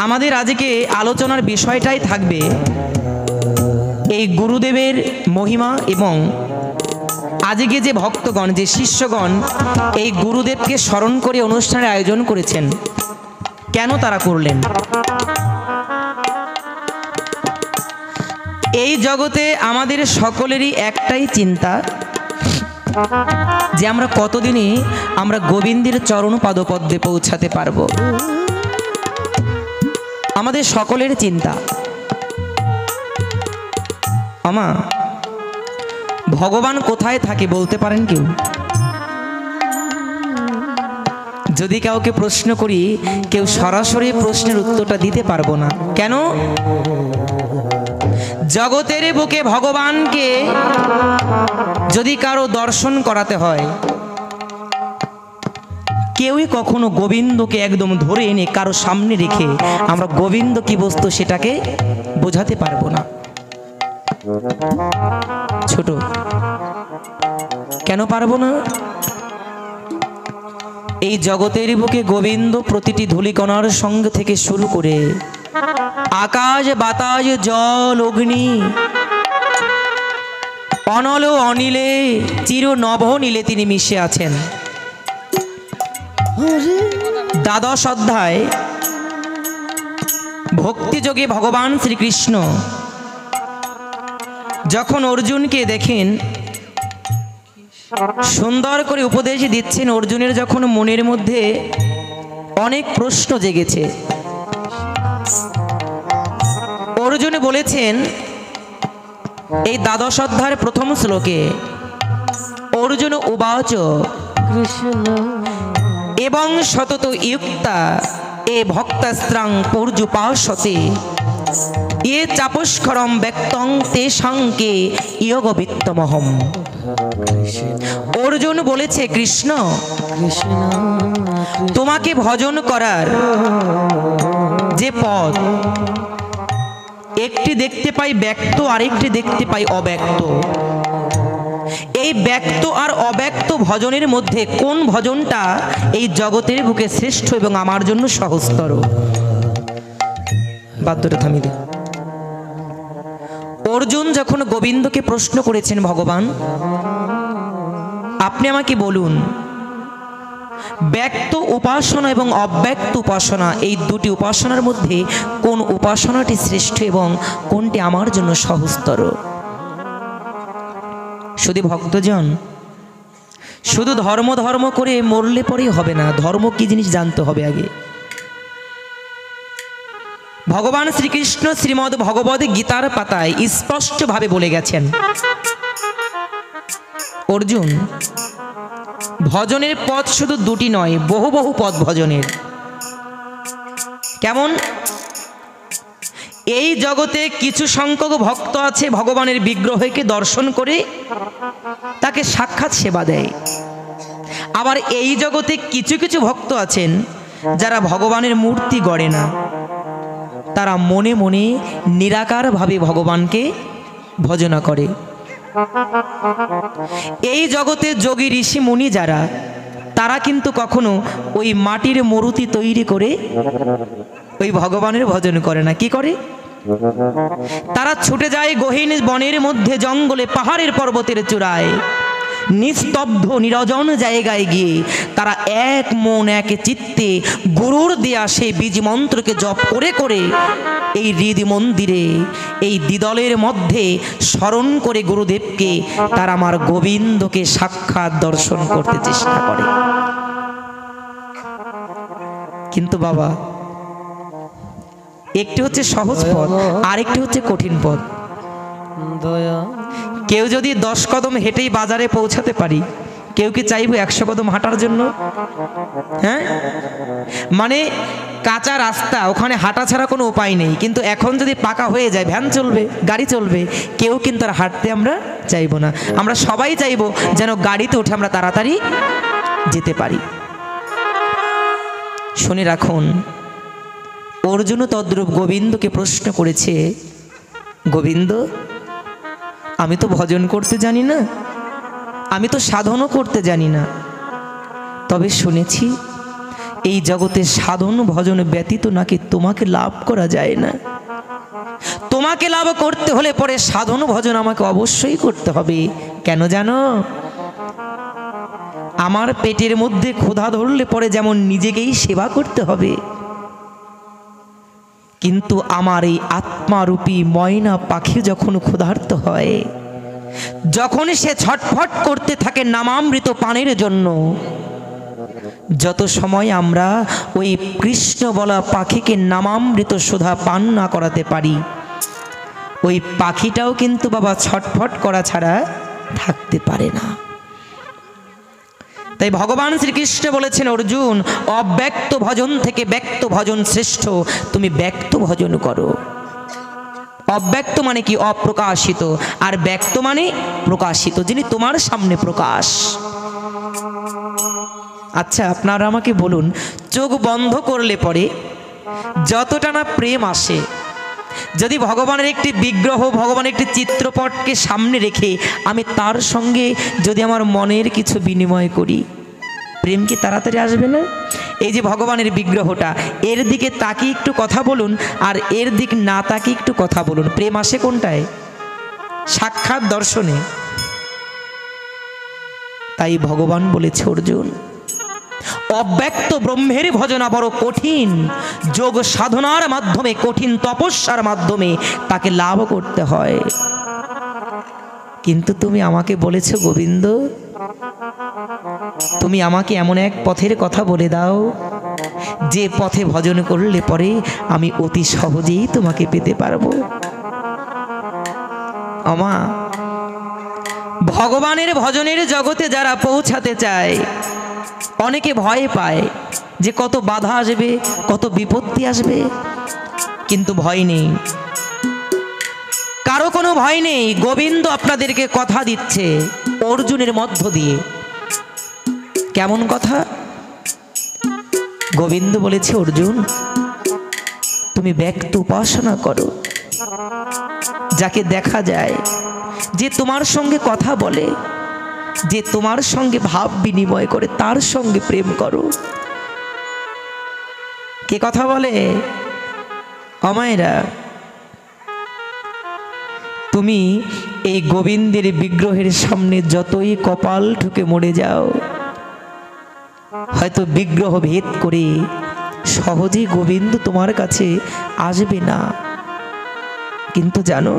আমাদের আজকে আলোচনার বিষয়টাই থাকবে এই গুরুদেবের মহিমা এবং আজকে যে ভক্তগণ যে শিষ্যগণ এই গুরুদেবকে স্মরণ করে অনুষ্ঠানের আয়োজন করেছেন কেন তারা করলেন। এই জগতে আমাদের সকলেরই একটাই চিন্তা যে আমরা কতদিনে আমরা গোবিন্দের চরণ পাদপদ্মে পৌঁছাতে পারবো। আমাদের সকলের চিন্তা। আমা ভগবান কোথায় থাকে বলতে পারেন কেউ? যদি কাউকে প্রশ্ন করি কেউ সরাসরি প্রশ্নের উত্তরটা দিতে পারবো না। কেন? জগতের বুকে ভগবানকে যদি কারো দর্শন করাতে হয় কেউই কখনো গোবিন্দকে একদম ধরে এনে কারো সামনে রেখে আমরা গোবিন্দ কি বস্তু সেটাকে বোঝাতে পারবো না। ছোট কেন পারবো না? এই জগতের বুকে গোবিন্দ প্রতিটি ধূলিকণার সঙ্গে থেকে শুরু করে আকাশ বাতাস জল অগ্নি অনল অনিলে চির নভ নীলে তিনি মিশে আছেন। দ্বাদশ অধ্যায় ভক্তিযোগে ভগবান শ্রীকৃষ্ণ যখন অর্জুনকে দেখেন সুন্দর করে উপদেশ দিচ্ছেন, অর্জুনের যখন মনের মধ্যে অনেক প্রশ্ন জেগেছে, অর্জুন বলেছেন এই দ্বাদশ অধ্যায়ের প্রথম শ্লোকে অর্জুন উবাচ এবং সতত ইয়ুক্তা এ ভক্তাস্ত্রাং পর্যুপাসতে এ চাপস্করম ব্যক্তং তেষাংকে ইয়োগবিত্তমহম। অর্জুন বলেছে কৃষ্ণ তোমাকে ভজন করার যে পথ, একটি দেখতে পাই ব্যক্ত আরেকটি দেখতে পাই অব্যক্ত। এই ব্যক্ত আর অব্যক্ত ভজনের মধ্যে কোন ভজনটা এই জগতের বুকে শ্রেষ্ঠ এবং আমার জন্য সহজতর? বাদ্যটা থামিয়ে দে। অর্জুন যখন গোবিন্দকে প্রশ্ন করেছেন, ভগবান আপনি আমাকে বলুন ব্যক্ত উপাসনা এবং অব্যক্ত উপাসনা এই দুটি উপাসনার মধ্যে কোন উপাসনাটি শ্রেষ্ঠ এবং কোনটি আমার জন্য সহজতর? শুধু ভক্তজন শুধু ধর্ম ধর্ম করে মরলে পরেই হবে না, ধর্ম কি জিনিস জানতে হবে আগে। ভগবান শ্রীকৃষ্ণ শ্রীমদ্ ভগবদ গীতার পাতায় স্পষ্টভাবে বলে গেছেন, অর্জুন ভজনের পথ শুধু দুটি নয়, বহু বহু পথ ভজনের। কেমন? এই জগতে কিছু সংখ্যক ভক্ত আছে ভগবানের বিগ্রহকে দর্শন করে তাকে সাক্ষাৎ সেবা দেয়। আবার এই জগতে কিছু কিছু ভক্ত আছেন যারা ভগবানের মূর্তি গড়ে না, তারা মনে মনে নিরাকারভাবে ভগবানকে ভজনা করে। এই জগতে যোগী ঋষি মুনি যারা, তারা কিন্তু কখনো ওই মাটির মূর্তি তৈরি করে ওই ভগবানের ভজন করে না। কি করে? তারা ছুটে যায় গহীন বনের মধ্যে, জঙ্গলে, পাহাড়ের পর্বতের চূড়ায়, নিস্তব্ধ নিরজন জায়গায় গিয়ে তারা এক মন এক চিত্তে গুরুর দেয়া সেই বীজ মন্ত্রকে জপ করে করে এই হৃদ মন্দিরে এই দ্বিদলের মধ্যে স্মরণ করে গুরুদেবকে তারা আমার গোবিন্দকে সাক্ষাৎ দর্শন করতে চেষ্টা করে। কিন্তু বাবা, একটি হচ্ছে সহজ পথ, আরেকটি হচ্ছে কঠিন পথ। কেউ যদি 10 কদম হেঁটেই বাজারে পৌঁছাতে পারি, কেউ কি চাইবে 100 কদম হাঁটার জন্য? হ্যাঁ, মানে কাঁচা রাস্তা, ওখানে হাঁটা ছাড়া কোনো উপায় নেই। কিন্তু এখন যদি পাকা হয়ে যায়, ভ্যান চলবে, গাড়ি চলবে, কেউ কিন্তু আর হাঁটতে আমরা চাইবো না। আমরা সবাই চাইবো যেন গাড়িতে উঠে আমরা তাড়াতাড়ি যেতে পারি। শুনে রাখুন, অর্জুন তদ্রূপ গোবিন্দকে প্রশ্ন করেছে, গোবিন্দ আমি তো ভজন করতে জানি না, আমি তো সাধনও করতে জানি না, তবে শুনেছি এই জগতে সাধন ভজন ব্যতীত নাকি তোমাকে লাভ করা যায় না। তোমাকে লাভ করতে হলে পরে সাধন ভজন আমাকে অবশ্যই করতে হবে। কেন জানো? আমার পেটের মধ্যে ক্ষুধা ধরলে পরে যেমন নিজেকেই সেবা করতে হবে, কিন্তু আমার এই আত্মারূপী ময়না পাখি যখন ক্ষুধার্ত হয়, যখন সে ছটফট করতে থাকে নামামৃত পানের জন্য, যত সময় আমরা ওই কৃষ্ণ বলা পাখিকে নামামৃত সুধা পান না করাতে পারি, ওই পাখিটাও কিন্তু বাবা ছটফট করা ছাড়া থাকতে পারে না। তাই ভগবান শ্রীকৃষ্ণ বলেছেন, অর্জুন, অব্যক্ত ভজন থেকে ব্যক্ত ভজন শ্রেষ্ঠ, তুমি ব্যক্ত ভজন করো। অব্যক্ত মানে কি? অপ্রকাশিত। আর ব্যক্ত মানে প্রকাশিত, যিনি তোমার সামনে প্রকাশ। আচ্ছা, আপনারা আমাকে বলুন, চোখ বন্ধ করলে পরে যতটা না প্রেম আসে, যদি ভগবানের একটি বিগ্রহ, ভগবানের একটি চিত্রপটকে সামনে রেখে আমি তার সঙ্গে যদি আমার মনের কিছু বিনিময় করি, প্রেম কি তাড়াতাড়ি আসবে না? এই যে ভগবানের বিগ্রহটা, এর দিকে তাকিয়ে একটু কথা বলুন, আর এর দিক না তাকিয়ে একটু কথা বলুন, প্রেম আসে কোনটায়? সাক্ষাৎ দর্শনে। তাই ভগবান বলেছে, অর্জুন, অব্যক্ত ব্রহ্মের ভজনা বড় কঠিন, যোগ সাধনার মাধ্যমে, কঠিন তপস্যার মাধ্যমে তাকে লাভ করতে হয়। কিন্তু তুমি আমাকে বলেছো, গোবিন্দ, তুমি আমাকে এমন এক পথের কথা বলে দাও, যে পথে ভজন করলে পরে আমি অতি সহজেই তোমাকে পেতে পারবো। আমা, ভগবানের ভজনের জগতে যারা পৌঁছাতে চায়, অনেকে ভয় পায় যে কত বাধা আসবে, কত বিপত্তি আসবে, কিন্তু ভয় নেই, কারো কোনো ভয় নেই। গোবিন্দ আপনাদেরকে কথা দিচ্ছে অর্জুনের মধ্য দিয়ে। কেমন কথা? গোবিন্দ বলেছে, অর্জুন, তুমি ব্যক্ত উপাসনা করো, যাকে দেখা যায়, যে তোমার সঙ্গে কথা বলে, যে তোমার সঙ্গে ভাব বিনিময় করে, তার সঙ্গে প্রেম করো। কে কথা বলে? অমায়েরা, তুমি এই গোবিন্দের বিগ্রহের সামনে যতই কপাল ঠুকে মরে যাও, হয়তো বিগ্রহ ভেদ করে সহজেই গোবিন্দ তোমার কাছে আসবে না। কিন্তু জানো,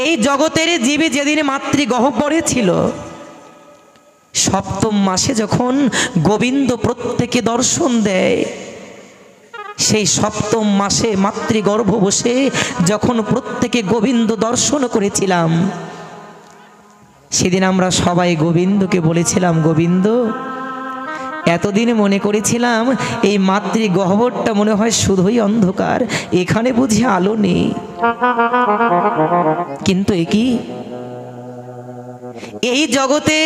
এই জগতের জীবে যেদিন মাতৃগহ্বরে ছিল, সপ্তম মাসে যখন গোবিন্দ প্রত্যেকে দর্শন দেয়, সেই সপ্তম মাসে মাতৃগর্ভ বসে যখন প্রত্যেকে গোবিন্দ দর্শন করেছিলাম, সেদিন আমরা সবাই গোবিন্দকে বলেছিলাম, গোবিন্দ, এতদিন মনে করেছিলাম এই মাতৃগহ্বরটা মনে হয় শুধুই অন্ধকার, এখানে বুঝি আলো নেই। কিন্তু একই, এই জগতে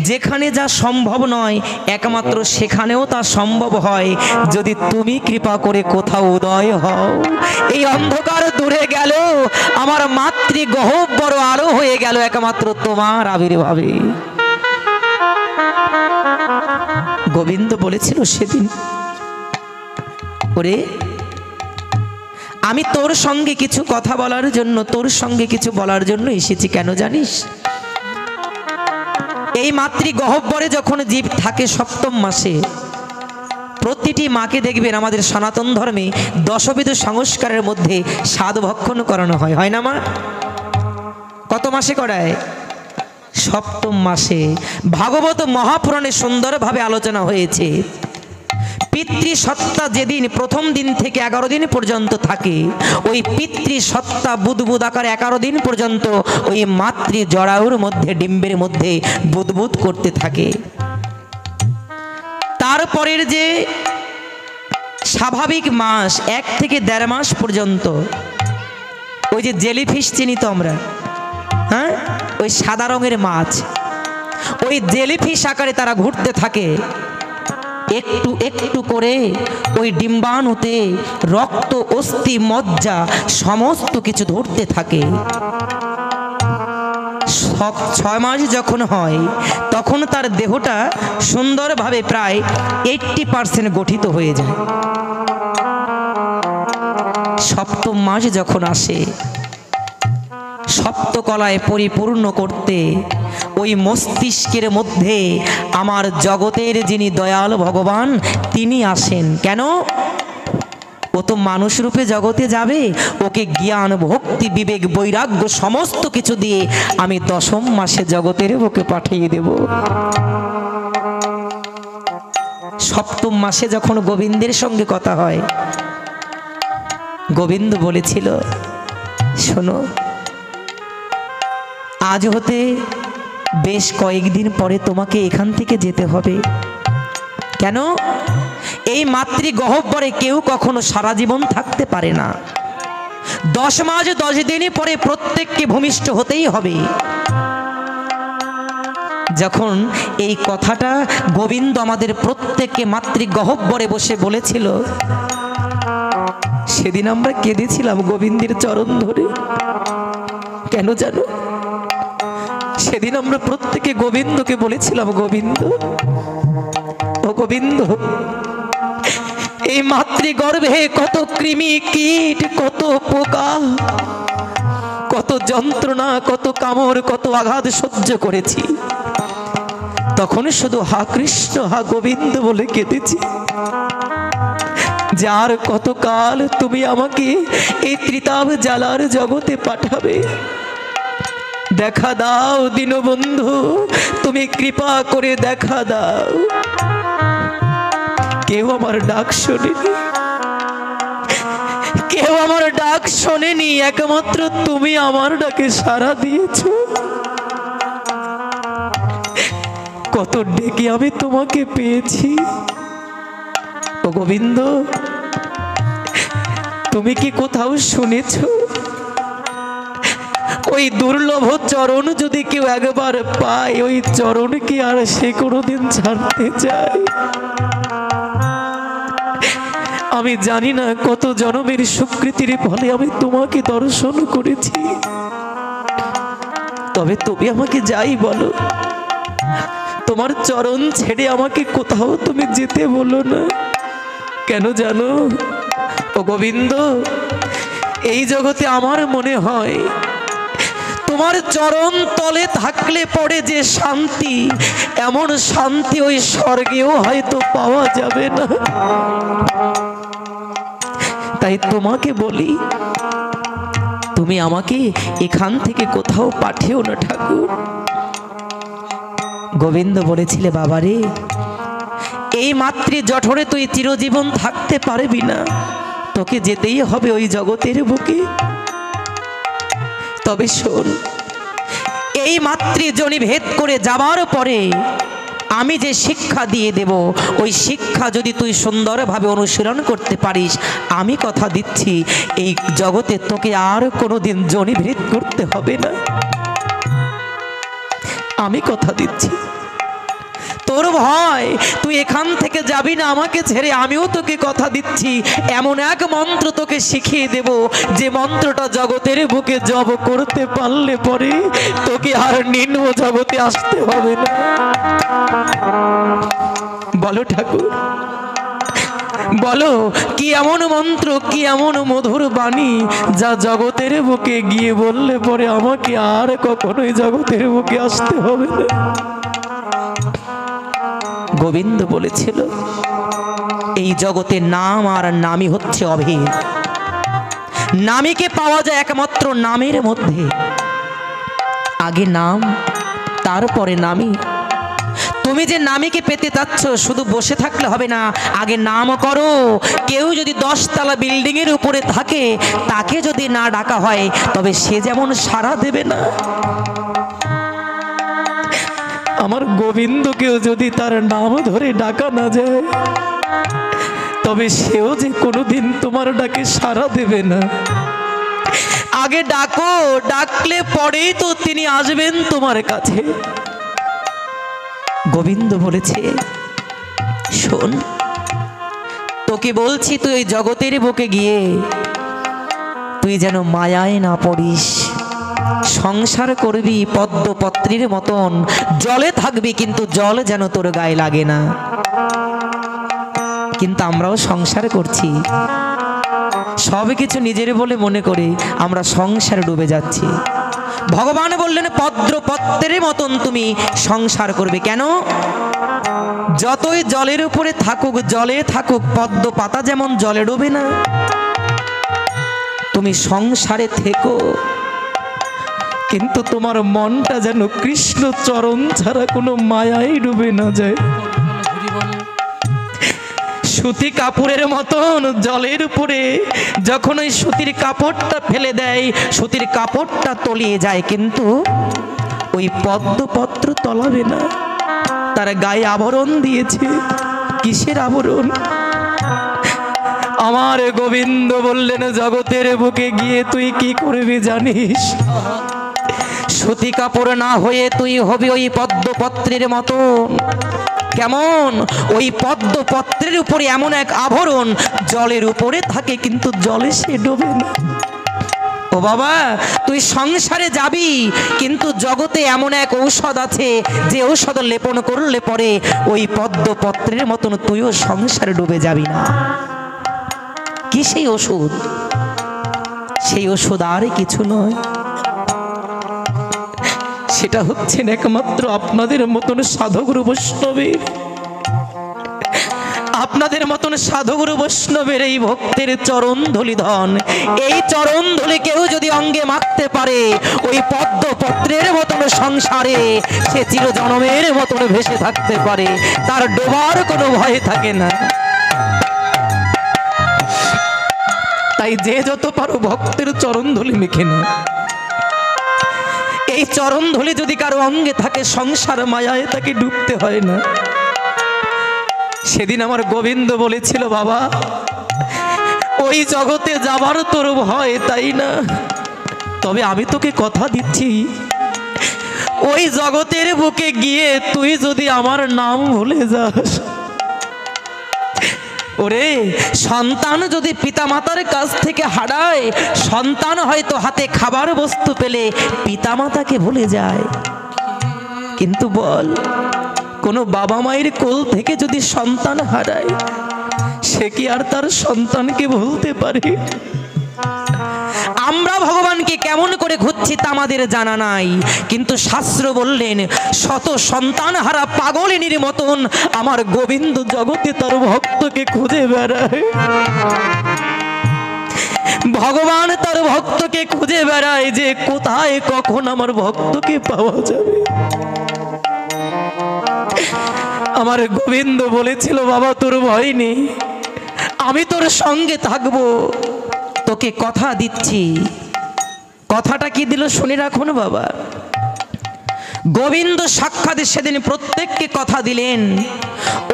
যেখানে যা সম্ভব নয়, একমাত্র সেখানেও তা সম্ভব হয় যদি তুমি কৃপা করে কোথাও উদয় হও। এই অন্ধকার দূরে গেল, আমার মাতৃগহ্বর আলো হয়ে গেল একমাত্র তোমার আবির্ভাবে। গোবিন্দ বলেছিল সেদিন, ওরে, আমি তোর সঙ্গে কিছু কথা বলার জন্য, তোর সঙ্গে কিছু বলার জন্য এসেছি। কেন জানিস? এই মাতৃগহ্বরে যখন জীব থাকে সপ্তম মাসে, প্রতিটি মাকে দেখবেন আমাদের সনাতন ধর্মে দশবিধ সংস্কারের মধ্যে স্বাদ ভক্ষণ করানো হয়, হয় না মা? কত মাসে করায়? সপ্তম মাসে। ভাগবত মহাপুরাণে সুন্দরভাবে আলোচনা হয়েছে, পিতৃসত্তা যেদিন প্রথম দিন থেকে 11 দিন পর্যন্ত থাকে, ওই পিতৃসত্তা বুদবুদ আকারে 11 দিন পর্যন্ত ওই মাতৃ জরায়ুর মধ্যে, ডিম্বের মধ্যে বুদবুদ করতে থাকে। তারপরের যে স্বাভাবিক মাস 1 থেকে 1.5 মাস পর্যন্ত, ওই যে জেলিফিশ চিনি তো আমরা, হ্যাঁ, ওই সাদা রঙের মাছ, ওই জেলিফিশ আকারে তারা ঘুরতে থাকে। একটু একটু করে ওই ডিম্বাণুতে রক্ত, অস্থি, মজ্জা সমস্ত কিছু ধরতে থাকে। 6 মাস যখন হয় তখন তার দেহটা সুন্দরভাবে প্রায় 80% গঠিত হয়ে যায়। 7ম মাস যখন আসে, সপ্তকলায় পরিপূর্ণ করতে ওই মস্তিষ্কের মধ্যে আমার জগতের যিনি দয়াল ভগবান তিনি আসেন। কেন? ও তো মানুষ রূপে জগতে যাবে, ওকে জ্ঞান ভক্তি বিবেক বৈরাগ্য সমস্ত কিছু দিয়ে আমি 10ম মাসে জগতের বুকে পাঠিয়ে দেব। 7ম মাসে যখন গোবিন্দের সঙ্গে কথা হয়, গোবিন্দ বলেছিল, শোনো, আজ হতে বেশ কয়েকদিন পরে তোমাকে এখান থেকে যেতে হবে। কেন? এই মাতৃগহ্বরে কেউ কখনো সারা জীবন থাকতে পারে না। 10 মাস 10 দিন পরে প্রত্যেককে ভূমিষ্ঠ হতেই হবে। যখন এই কথাটা গোবিন্দ আমাদের প্রত্যেককে মাতৃগহ্বরে বসে বলেছিল, সেদিন আমরা কেঁদেছিলাম গোবিন্দের চরণ ধরে। কেন জানো? সেদিন আমরা প্রত্যেকে গোবিন্দকে বলেছিলাম, গোবিন্দ, ও গোবিন্দ, এই মাতৃগর্ভে কত কৃমি কীট, কত পোকা, কত যন্ত্রণা, কত কামড়, কত আঘাত সহ্য করেছি। তখন শুধু হা কৃষ্ণ হা গোবিন্দ বলে কেঁদেছি। যার কতকাল তুমি আমাকে এই ত্রিতাপ জ্বালার জগতে পাঠাবে, দেখা দাও দীনবন্ধু, তুমি কৃপা করে দেখা দাও। কেউ আমার ডাক শোনেনি, কেউ আমার ডাক শোনেনি, একমাত্র তুমি আমার ডাকে সাড়া দিয়েছ। কত ডেকে আমি তোমাকে পেয়েছি। ও গোবিন্দ, তুমি কি কোথাও শুনেছ ওই দুর্লভ চরণ যদি কেউ একবার পায়, ওই চরণ কি আর সে কোনোদিন ছাড়তে চায়? আমি জানি না কত জন্মের স্বীকৃতির ফলে আমি তোমাকে দর্শন করেছি, তবে তুমি আমাকে যাই বলো, তোমার চরণ ছেড়ে আমাকে কোথাও তুমি যেতে বলো না। কেন জানো? ও গোবিন্দ, এই জগতে আমার মনে হয় তোমার চরণ তলে থাকলে পড়ে যে শান্তি, এমন শান্তি ওই স্বর্গেও হয়তো পাওয়া যাবে না। তাই তোমাকে বলি, তুমি আমাকে এখান থেকে কোথাও পাঠিও না ঠাকুর। গোবিন্দ বলেছিলে, বাবারে, এই মাতৃ জঠরে তুই চিরজীবন থাকতে পারবি না, তোকে যেতেই হবে ওই জগতের বুকে। তবে শোন, এই মাতৃজনী ভেদ করে যাবার পরে আমি যে শিক্ষা দিয়ে দেব, ওই শিক্ষা যদি তুই সুন্দরভাবে অনুশীলন করতে পারিস, আমি কথা দিচ্ছি এই জগতে তোকে আর কোনোদিন জনিভেদ করতে হবে না। আমি কথা দিচ্ছি। তোর ভয়, তুই এখান থেকে যাবি না আমাকে ছেড়ে, আমিও তোকে কথা দিচ্ছি, এমন এক মন্ত্র তোকে শিখিয়ে দেব, যে মন্ত্রটা জগতের বুকে জপ করতে পারলে পরে তোকে আর নিম্ন জগতে আসতে হবে না। বলো ঠাকুর, বলো, কি এমন মন্ত্র, কি এমন মধুর বাণী, যা জগতের বুকে গিয়ে বললে পরে আমাকে আর কখনোই জগতের বুকে আসতে হবে না। গোবিন্দ বলেছিল, এই জগতের নাম আর নামই হচ্ছে অভেদ। নামীকে পাওয়া যায় একমাত্র নামের মধ্যে। আগে নাম, তারপরে নামী। তুমি যে নামীকে পেতে চাচ্ছ, শুধু বসে থাকলে হবে না, আগে নাম করো। কেউ যদি 10 তলা বিল্ডিং এর উপরে থাকে, তাকে যদি না ডাকা হয়, তবে সে যেমন সাড়া দেবে না। আমার গোবিন্দকেও যদি তার নাম ধরে ডাকা না যায়, তবে সেও যে কোনোদিন তোমার ডাকে সাড়া দেবে না। আগে ডাকো, ডাকলে পরেই তো তিনি আসবেন তোমার কাছে। গোবিন্দ বলেছে, শোন, তোকে বলছি, তুই ওই জগতের বুকে গিয়ে তুই যেন মায়ায় না পড়িস। সংসার করবি পদ্মপত্রীর মতন, জলে থাকবি কিন্তু জল যেন তোর গায়ে লাগে না। কিন্তু আমরাও সংসার করছি, সব কিছু নিজের বলে মনে করে আমরা সংসারে ডুবে যাচ্ছি। ভগবান বললেন পদ্মপত্রের মতন তুমি সংসার করবে। কেন? যতই জলের উপরে থাকুক, জলে থাকুক, পদ্ম পাতা যেমন জলে ডুবে না, তুমি সংসারে থেকো, কিন্তু তোমার মনটা যেন কৃষ্ণ চরণ ছাড়া কোনো মায়াই ডুবে না যায়। সুতি কাপড়ের মতন জলের উপরে যখন ওই সুতির কাপড়টা ফেলে দেয়, সুতির কাপড়টা তলিয়ে যায়, কিন্তু ওই পদ্মপত্র তলাবে না। তার গায়ে আবরণ দিয়েছে। কিসের আবরণ? আমার গোবিন্দ বললেন, জগতের বুকে গিয়ে তুই কি করবি জানিস? সুতি কাপড় না হয়ে তুই হবি ওই পদ্মপত্রের মতন। কেমন? ওই পদ্মপত্রের উপরে এমন এক আভরণ, জলের উপরে থাকে কিন্তু জলে সে ডোবে না। ও বাবা, তুই সংসারে যাবি, কিন্তু জগতে এমন এক ঔষধ আছে, যে ঔষধ লেপন করলে পরে ওই পদ্মপত্রের মতন তুইও সংসারে ডুবে যাবি না। কি সেই ওষুধ? সেই ওষুধ আর কিছু নয়, সেটা হচ্ছেন একমাত্র আপনাদের মতন সাধুগুরু বৈষ্ণবের, আপনাদের মতন সাধুগুরু বৈষ্ণবের এই ভক্তের চরণ ধুলি ধন। এই চরণ ধুলি কেউ যদি অঙ্গে মাখতে পারে, ওই পদ্মপত্রের মতন সংসারে সে চিরজনমের মতন ভেসে থাকতে পারে, তার ডোবার কোনো ভয় থাকে না। তাই যে যত পারো ভক্তের চরণ ধুলি মেখে না। এই চরণ ধুলি যদি কারো অঙ্গে থাকে, সংসার মায়ায় তাকে ডুবতে হয় না। সেদিন আমার গোবিন্দ বলেছিল, বাবা ওই জগতে যাবার তোর ভয় তাই না? তবে আমি তোকে কথা দিচ্ছি, ওই জগতের বুকে গিয়ে তুই যদি আমার নাম ভুলে যাস, ওরে সন্তান যদি পিতামাতার কাছ থেকে হারায়, সন্তান হয়তো হাতে খাবার বস্তু পেলে পিতামাতাকে ভুলে যায়, কিন্তু বল কোনো বাবা মায়ের কোল থেকে যদি সন্তান হারায়, সে কি আর তার সন্তানকে ভুলতে পারে? আমরা ভগবানকে কেমন করে খুঁজছি তা আমাদের জানা নাই, কিন্তু শাস্ত্র বললেন শত সন্তান হারা পাগলিনীর মতন আমার গোবিন্দ জগতে তার ভক্তকে খুঁজে বেড়ায়। ভগবান তার ভক্তকে খুঁজে বেড়ায় যে কোথায় কখন আমার ভক্তকে পাওয়া যাবে। আমার গোবিন্দ বলেছিল, বাবা তোর ভয় নেই, আমি তোর সঙ্গে থাকবো, তোকে কথা দিচ্ছি। কথাটা কি দিল শুনে রাখুন বাবা। গোবিন্দ সাক্ষাৎ সেদিন প্রত্যেককে কথা দিলেন,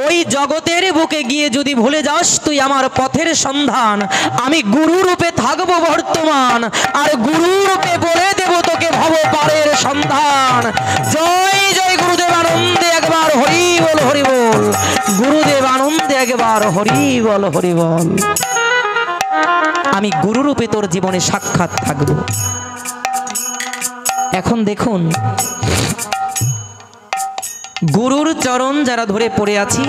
ওই জগতের বুকে গিয়ে যদি ভুলে যাস তুই আমার পথের সন্ধান, আমি গুরু রূপে থাকবো বর্তমান, আর গুরু রূপে বলে দেব তোকে ভব পারের সন্ধান। জয় জয় গুরুদেব আনন্দে একবার হরি বল হরি বল, গুরুদেব আনন্দে একবার হরি বল হরি বল। আমি গুরু রূপে তোর জীবনে সাক্ষাৎ থাকব। এখন দেখুন, গুরুর চরণ যারা ধরে পড়ে আছি,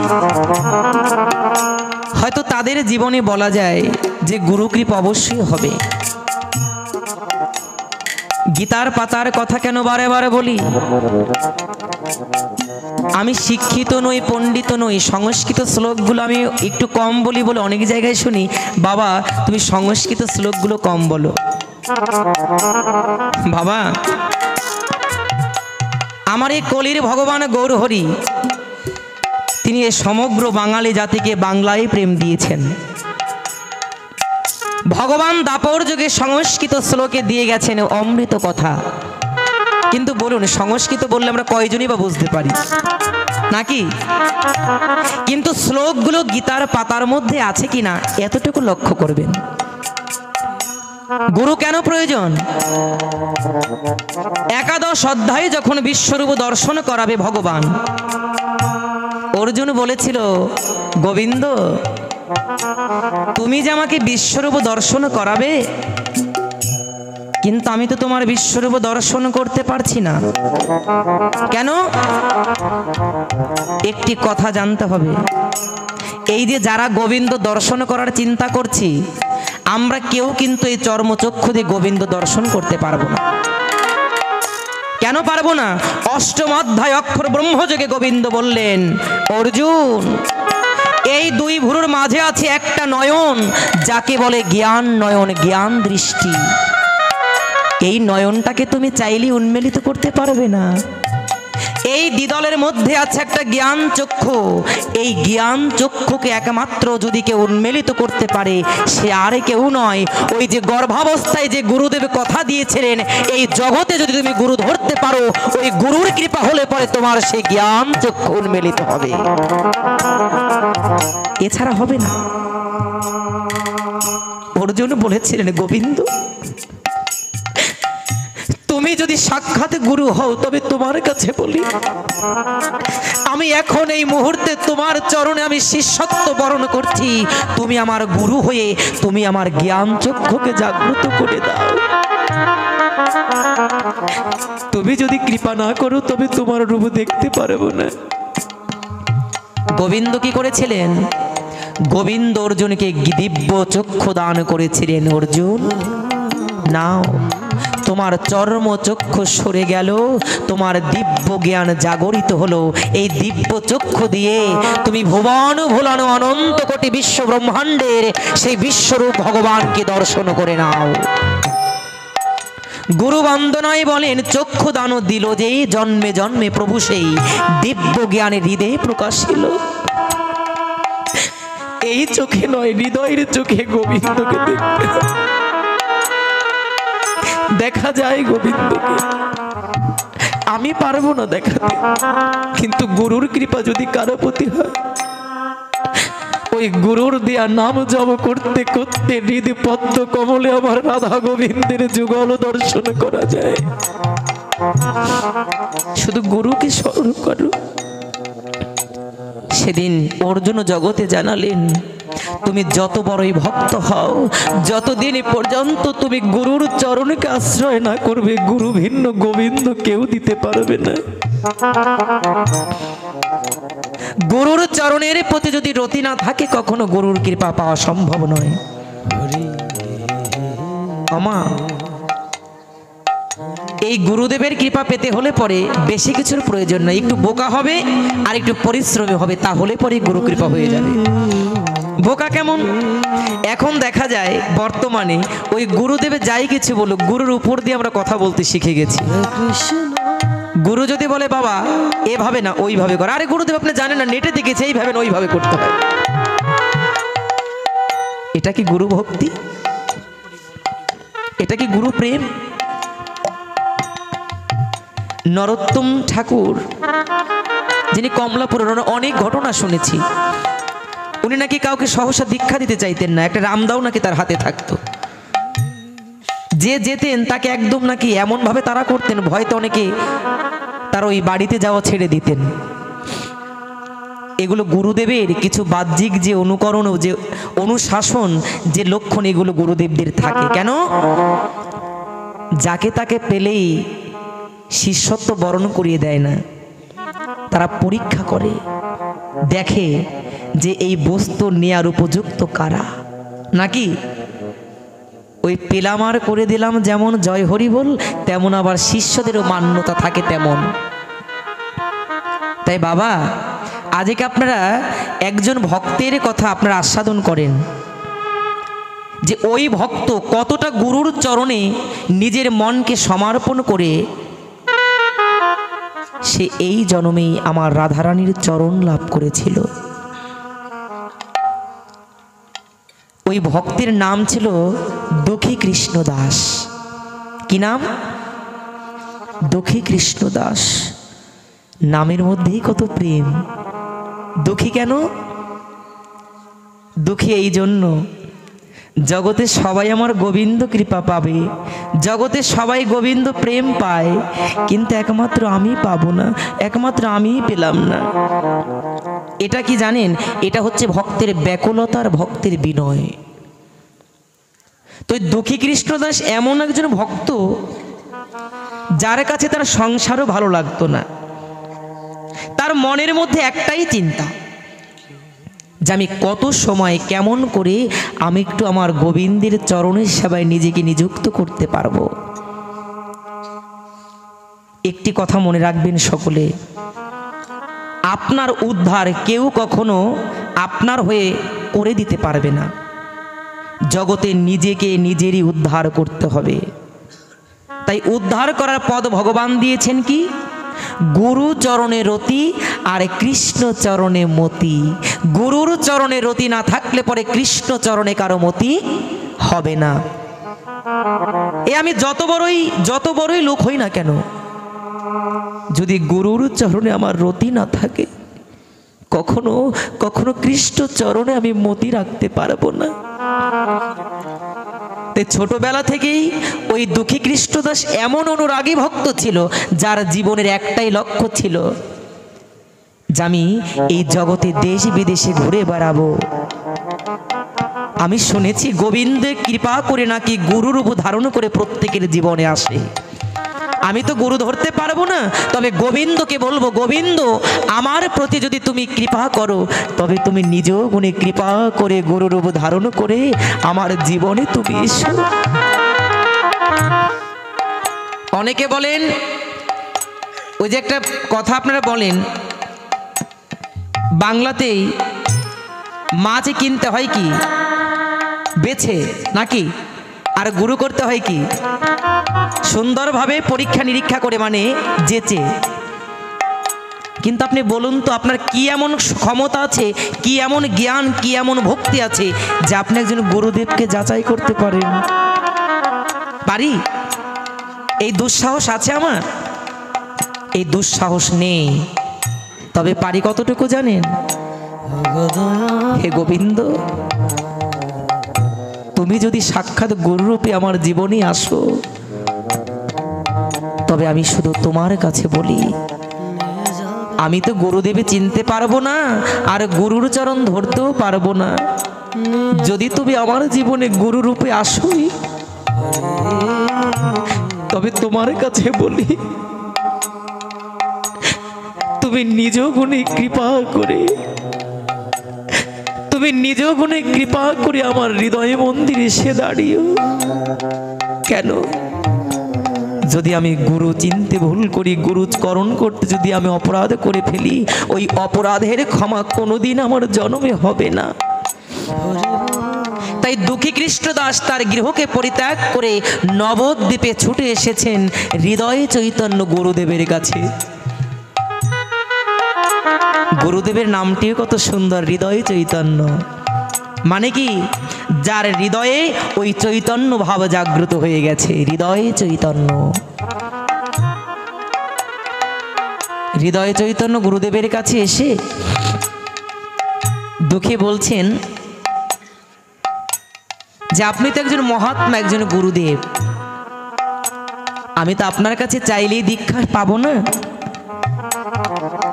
হয়তো তাদের জীবনে বলা যায় যে গুরু কৃপা অবশ্যই হবে। গীতার পাতার কথা কেন বারে বারে বলি? আমি শিক্ষিত নই, পণ্ডিত নই, সংস্কৃত শ্লোকগুলো আমি একটু কম বলি বলে অনেক জায়গায় শুনি, বাবা তুমি সংস্কৃত শ্লোকগুলো কম বলো। বাবা আমার এই কলির ভগবান গৌরহরি, তিনি এই সমগ্র বাঙালি জাতিকে বাংলায় প্রেম দিয়েছেন। ভগবান দাপর যুগে সংস্কৃত শ্লোকে দিয়ে গেছেন অমৃত কথা। কিন্তু বলুন, সংস্কৃত বললে আমরা কয়জনই বা বুঝতে পারি নাকি? কিন্তু শ্লোকগুলো গীতার পাতার মধ্যে আছে কিনা এতটুকু লক্ষ্য করবেন। গুরু কেন প্রয়োজন? একাদশ অধ্যায়ে যখন বিশ্বরূপ দর্শন করাবে ভগবান, অর্জুন বলেছিল, গোবিন্দ তুমি যে আমাকে বিশ্বরূপ দর্শন করাবে, কিন্তু আমি তো তোমার বিশ্বরূপ দর্শন করতে পারছি না। কেন? একটি কথা জানতে হবে, এই যে যারা গোবিন্দ দর্শন করার চিন্তা করছি, আমরা কেউ কিন্তু এই চর্মচক্ষু দিয়ে গোবিন্দ দর্শন করতে পারবো না। কেন পারবো না? অষ্টম অধ্যায় অক্ষর ব্রহ্মযোগে গোবিন্দ বললেন, অর্জুন, এই দুই ভুরুর মাঝে আছে একটা নয়ন, যাকে বলে জ্ঞান নয়ন, জ্ঞান দৃষ্টি। এই নয়নটাকে তুমি চাইলে উন্মেলিত করতে পারবে না। এই দ্বিদলের মধ্যে আছে একটা জ্ঞান চক্ষু, এই জ্ঞান চক্ষুকে একমাত্র যদি কেউ উন্মেলিত করতে পারে, সে আর কেউ নয়, ওই যে গর্ভাবস্থায় যে গুরুদেব কথা দিয়েছিলেন, এই জগতে যদি তুমি গুরু ধরতে পারো, ওই গুরুর কৃপা হলে পরে তোমার সেই জ্ঞান চক্ষু উন্মেলিত হবে, এছাড়া হবে না। অর্জুন বলেছিলেন, গোবিন্দ, তুমি যদি সাক্ষাৎ গুরু হও, তবে তোমার কাছে বলি, আমি এখন এই মুহূর্তে তোমার চরণে আমি শিষ্যত্ব বরণ করছি। তুমি আমার গুরু হয়ে তুমি আমার জ্ঞান চক্ষুকে জাগ্রত করে দাও। তুমি যদি কৃপা না করো, তবে তোমার রূপ দেখতে পারবো না। গোবিন্দ কি করেছিলেন? গোবিন্দ অর্জুনকে দিব্য চক্ষু দান করেছিলেন। অর্জুন, নাও, তোমার চর্ম চক্ষু সরে গেল, তোমার দিব্য জ্ঞান জাগরিত হলো। এই দিব্য চক্ষু দিয়ে তুমি ভুবন ভুলান অনন্ত কোটি বিশ্ব ব্রহ্মাণ্ডের সেই বিশ্বরূপ ভগবানকে দর্শন করে নাও। গুরু বন্দনায় বলেন, চক্ষু দান দিল যেই, জন্মে জন্মে প্রভু সেই দিব্য জ্ঞানে হৃদয়ে প্রকাশিল। এই চোখে নয়, হৃদয়ের চোখে গোবিন্দকে দেখতে দেখা যায়। গোবিন্দকে আমি পারবো না দেখাতে, কিন্তু গুরুর কৃপা যদি কারো প্রতি হয়, ওই গুরুর দেয়া নাম জপ করতে করতে হৃদ পদ্ম কমলে আমার রাধা গোবিন্দের যুগল দর্শন করা যায়। শুধু গুরুকে স্মরণ করো। সেদিন অর্জুন জগতে জানালেন, তুমি যত বড়ই ভক্ত হও, যতদিন পর্যন্ত তুমি গুরুর চরণকে আশ্রয় না করবে, গুরু ভিন্ন গোবিন্দ কেউ দিতে পারবে না। গুরুর চরণের প্রতি যদি রতি না থাকে, কখনো গুরুর কৃপা পাওয়া সম্ভব নয়। আমা, এই গুরুদেবের কৃপা পেতে হলে পরে বেশি কিছুর প্রয়োজন নাই, একটু বোকা হবে আর একটু পরিশ্রমী হবে, তাহলে পরে গুরু কৃপা হয়ে যাবে। বোকা কেমন? এখন দেখা যায় বর্তমানে ওই গুরুদেবে যাই কিছু বলুক, গুরুর উপর দিয়ে আমরা কথা বলতে শিখে গেছি। গুরু যদি বলে, বাবা এভাবে না ওইভাবে কর, আরে গুরুদেব আপনি জানেন না, নেটে দেখেছে এইভাবে না ওইভাবে করতে হয়। এটা কি গুরু ভক্তি? এটা কি গুরু প্রেম? নরোত্তম ঠাকুর, যিনি কমলাপুরের, অনেক ঘটনা শুনেছি। উনি নাকি কাউকে সহসা দীক্ষা দিতে চাইতেন না, একটা রামদাও নাকি তার হাতে থাকতো। যে যেতেন তাকে একদম নাকি এমন ভাবে তারা করতেন, ভয়তে অনেকে তার ওই বাড়িতে যাওয়া ছেড়ে দিতেন। এগুলো গুরুদেবের কিছু বাহ্যিক যে অনুকরণ, যে অনুশাসন, যে লক্ষণ, এগুলো গুরুদেবদের থাকে। কেন? যাকে তাকে পেলেই শিষ্যত্ব বরণ করিয়ে দেয় না, তারা পরীক্ষা করে, দেখে যে এই বস্তু নেয়ার উপযুক্ত কারা। নাকি ওই পেলামার করে দিলাম যেমন জয় হরি বল, তেমন আবার শিষ্যদেরও মান্যতা থাকে তেমন। তাই বাবা, আজকে আপনারা একজন ভক্তের কথা আপনারা আস্বাদন করেন, যে ওই ভক্ত কতটা গুরুর চরণে নিজের মনকে সমর্পণ করে সে এই জন্মেই আমার রাধারানীর চরণ লাভ করেছিল। ওই ভক্তের নাম ছিল দুঃখী কৃষ্ণ দাস। কি নাম? দুঃখী কৃষ্ণ দাস। নামের মধ্যেই কত প্রেম। দুঃখী কেন? দুঃখী এই জন্য, জগতে সবাই আমার গোবিন্দ কৃপা পাবে, জগতে সবাই গোবিন্দ প্রেম পায়, কিন্তু একমাত্র আমি পাবো না, একমাত্র আমিই পেলাম না। এটা কি জানেন? এটা হচ্ছে ভক্তের ব্যাকুলতার, ভক্তের বিনয়। তো দুঃখী কৃষ্ণদাস এমন একজন ভক্ত যার কাছে তার সংসারও ভালো লাগতো না। তার মনের মধ্যে একটাই চিন্তা যে আমি কত সময় কেমন করে আমি একটু আমার গোবিন্দের চরণের সেবায় নিজেকে নিযুক্ত করতে পারবো। একটি কথা মনে রাখবেন সকলে, আপনার উদ্ধার কেউ কখনো আপনার হয়ে করে দিতে পারবে না। জগতে নিজেকে নিজেরই উদ্ধার করতে হবে। তাই উদ্ধার করার পদ ভগবান দিয়েছেন কি? গুরু চরণে রতি আর কৃষ্ণ চরণে মতি। গুরুর চরণে রতি না থাকলে পরে কৃষ্ণ চরণে কারো মতি হবে না। এ আমি যত বড়ই লোক হই না কেন, যদি গুরুর চরণে আমার রতি না থাকে, কখনো কখনো কৃষ্ণ চরণে আমি মতি রাখতে পারবো না। তাই ছোটবেলা থেকেই ওই দুঃখী কৃষ্ণদাস এমন অনুরাগী ভক্ত ছিল যার জীবনের একটাই লক্ষ্য ছিল যে আমি এই জগতে দেশ বিদেশে ঘুরে বেড়াবো। আমি শুনেছি গোবিন্দের কৃপা করে নাকি গুরুর রূপ ধারণ করে প্রত্যেকের জীবনে আসে। আমি তো গুরু ধরতে পারবো না, তবে গোবিন্দকে বলবো, গোবিন্দ আমার প্রতি যদি তুমি কৃপা করো, তবে তুমি নিজ গুণে কৃপা করে গুরু রূপ ধারণ করে আমার জীবনে তুমি এসো। অনেকে বলেন, ওই যে একটা কথা আপনারা বলেন, বাংলাতেই মাছ কিনতে হয় কি বেছে নাকি, আর গুরু করতে হয় কি সুন্দরভাবে পরীক্ষা নিরীক্ষা করে, মানে যেচে। কিন্তু আপনি বলুন তো, আপনার কি এমন ক্ষমতা আছে, কি এমন জ্ঞান, কি এমন ভক্তি আছে যে আপনি একজন গুরুদেবকে যাচাই করতে পারেন? পারি? এই দুঃসাহস আছে আমার? এই দুঃসাহস নেই। তবে পারি কতটুকু জানেন? হে গোবিন্দ, তুমি যদি সাক্ষাৎ গুরুরূপে আমার জীবনে আসো, তবে আমি শুধু তোমার কাছে বলি, আমি তো গুরুদেবে চিনতে পারবো না, আর গুরুর চরণ ধরতেও পারবো না। যদি তুমি আমার জীবনে গুরুরূপে আসোই, তবে তোমার কাছে বলি, তুমি নিজ গুণে কৃপা করে, তুমি নিজ গুণে কৃপা করে আমার হৃদয় মন্দিরে এসে দাঁড়িও। কেন? যদি আমি গুরু চিনতে ভুল করি, গুরুকরণ করতে যদি আমি অপরাধ করে ফেলি, ওই অপরাধের ক্ষমা কোনোদিন আমার জন্মে হবে না। তাই দুঃখী কৃষ্ণদাস তার গৃহকে পরিত্যাগ করে নবদ্বীপে ছুটে এসেছেন হৃদয় চৈতন্য গুরুদেবের কাছে। গুরুদেবের নামটিও কত সুন্দর, হৃদয় চৈতন্য। মানে কি? যার হৃদয়ে ওই চৈতন্য ভাব জাগ্রত হয়ে গেছে, হৃদয় চৈতন্য। হৃদয় চৈতন্য গুরুদেবের কাছে এসে দুঃখী বলছেন যে আপনি তো একজন মহাত্মা, একজন গুরুদেব, আমি তো আপনার কাছে চাইলেই দীক্ষা পাবো না।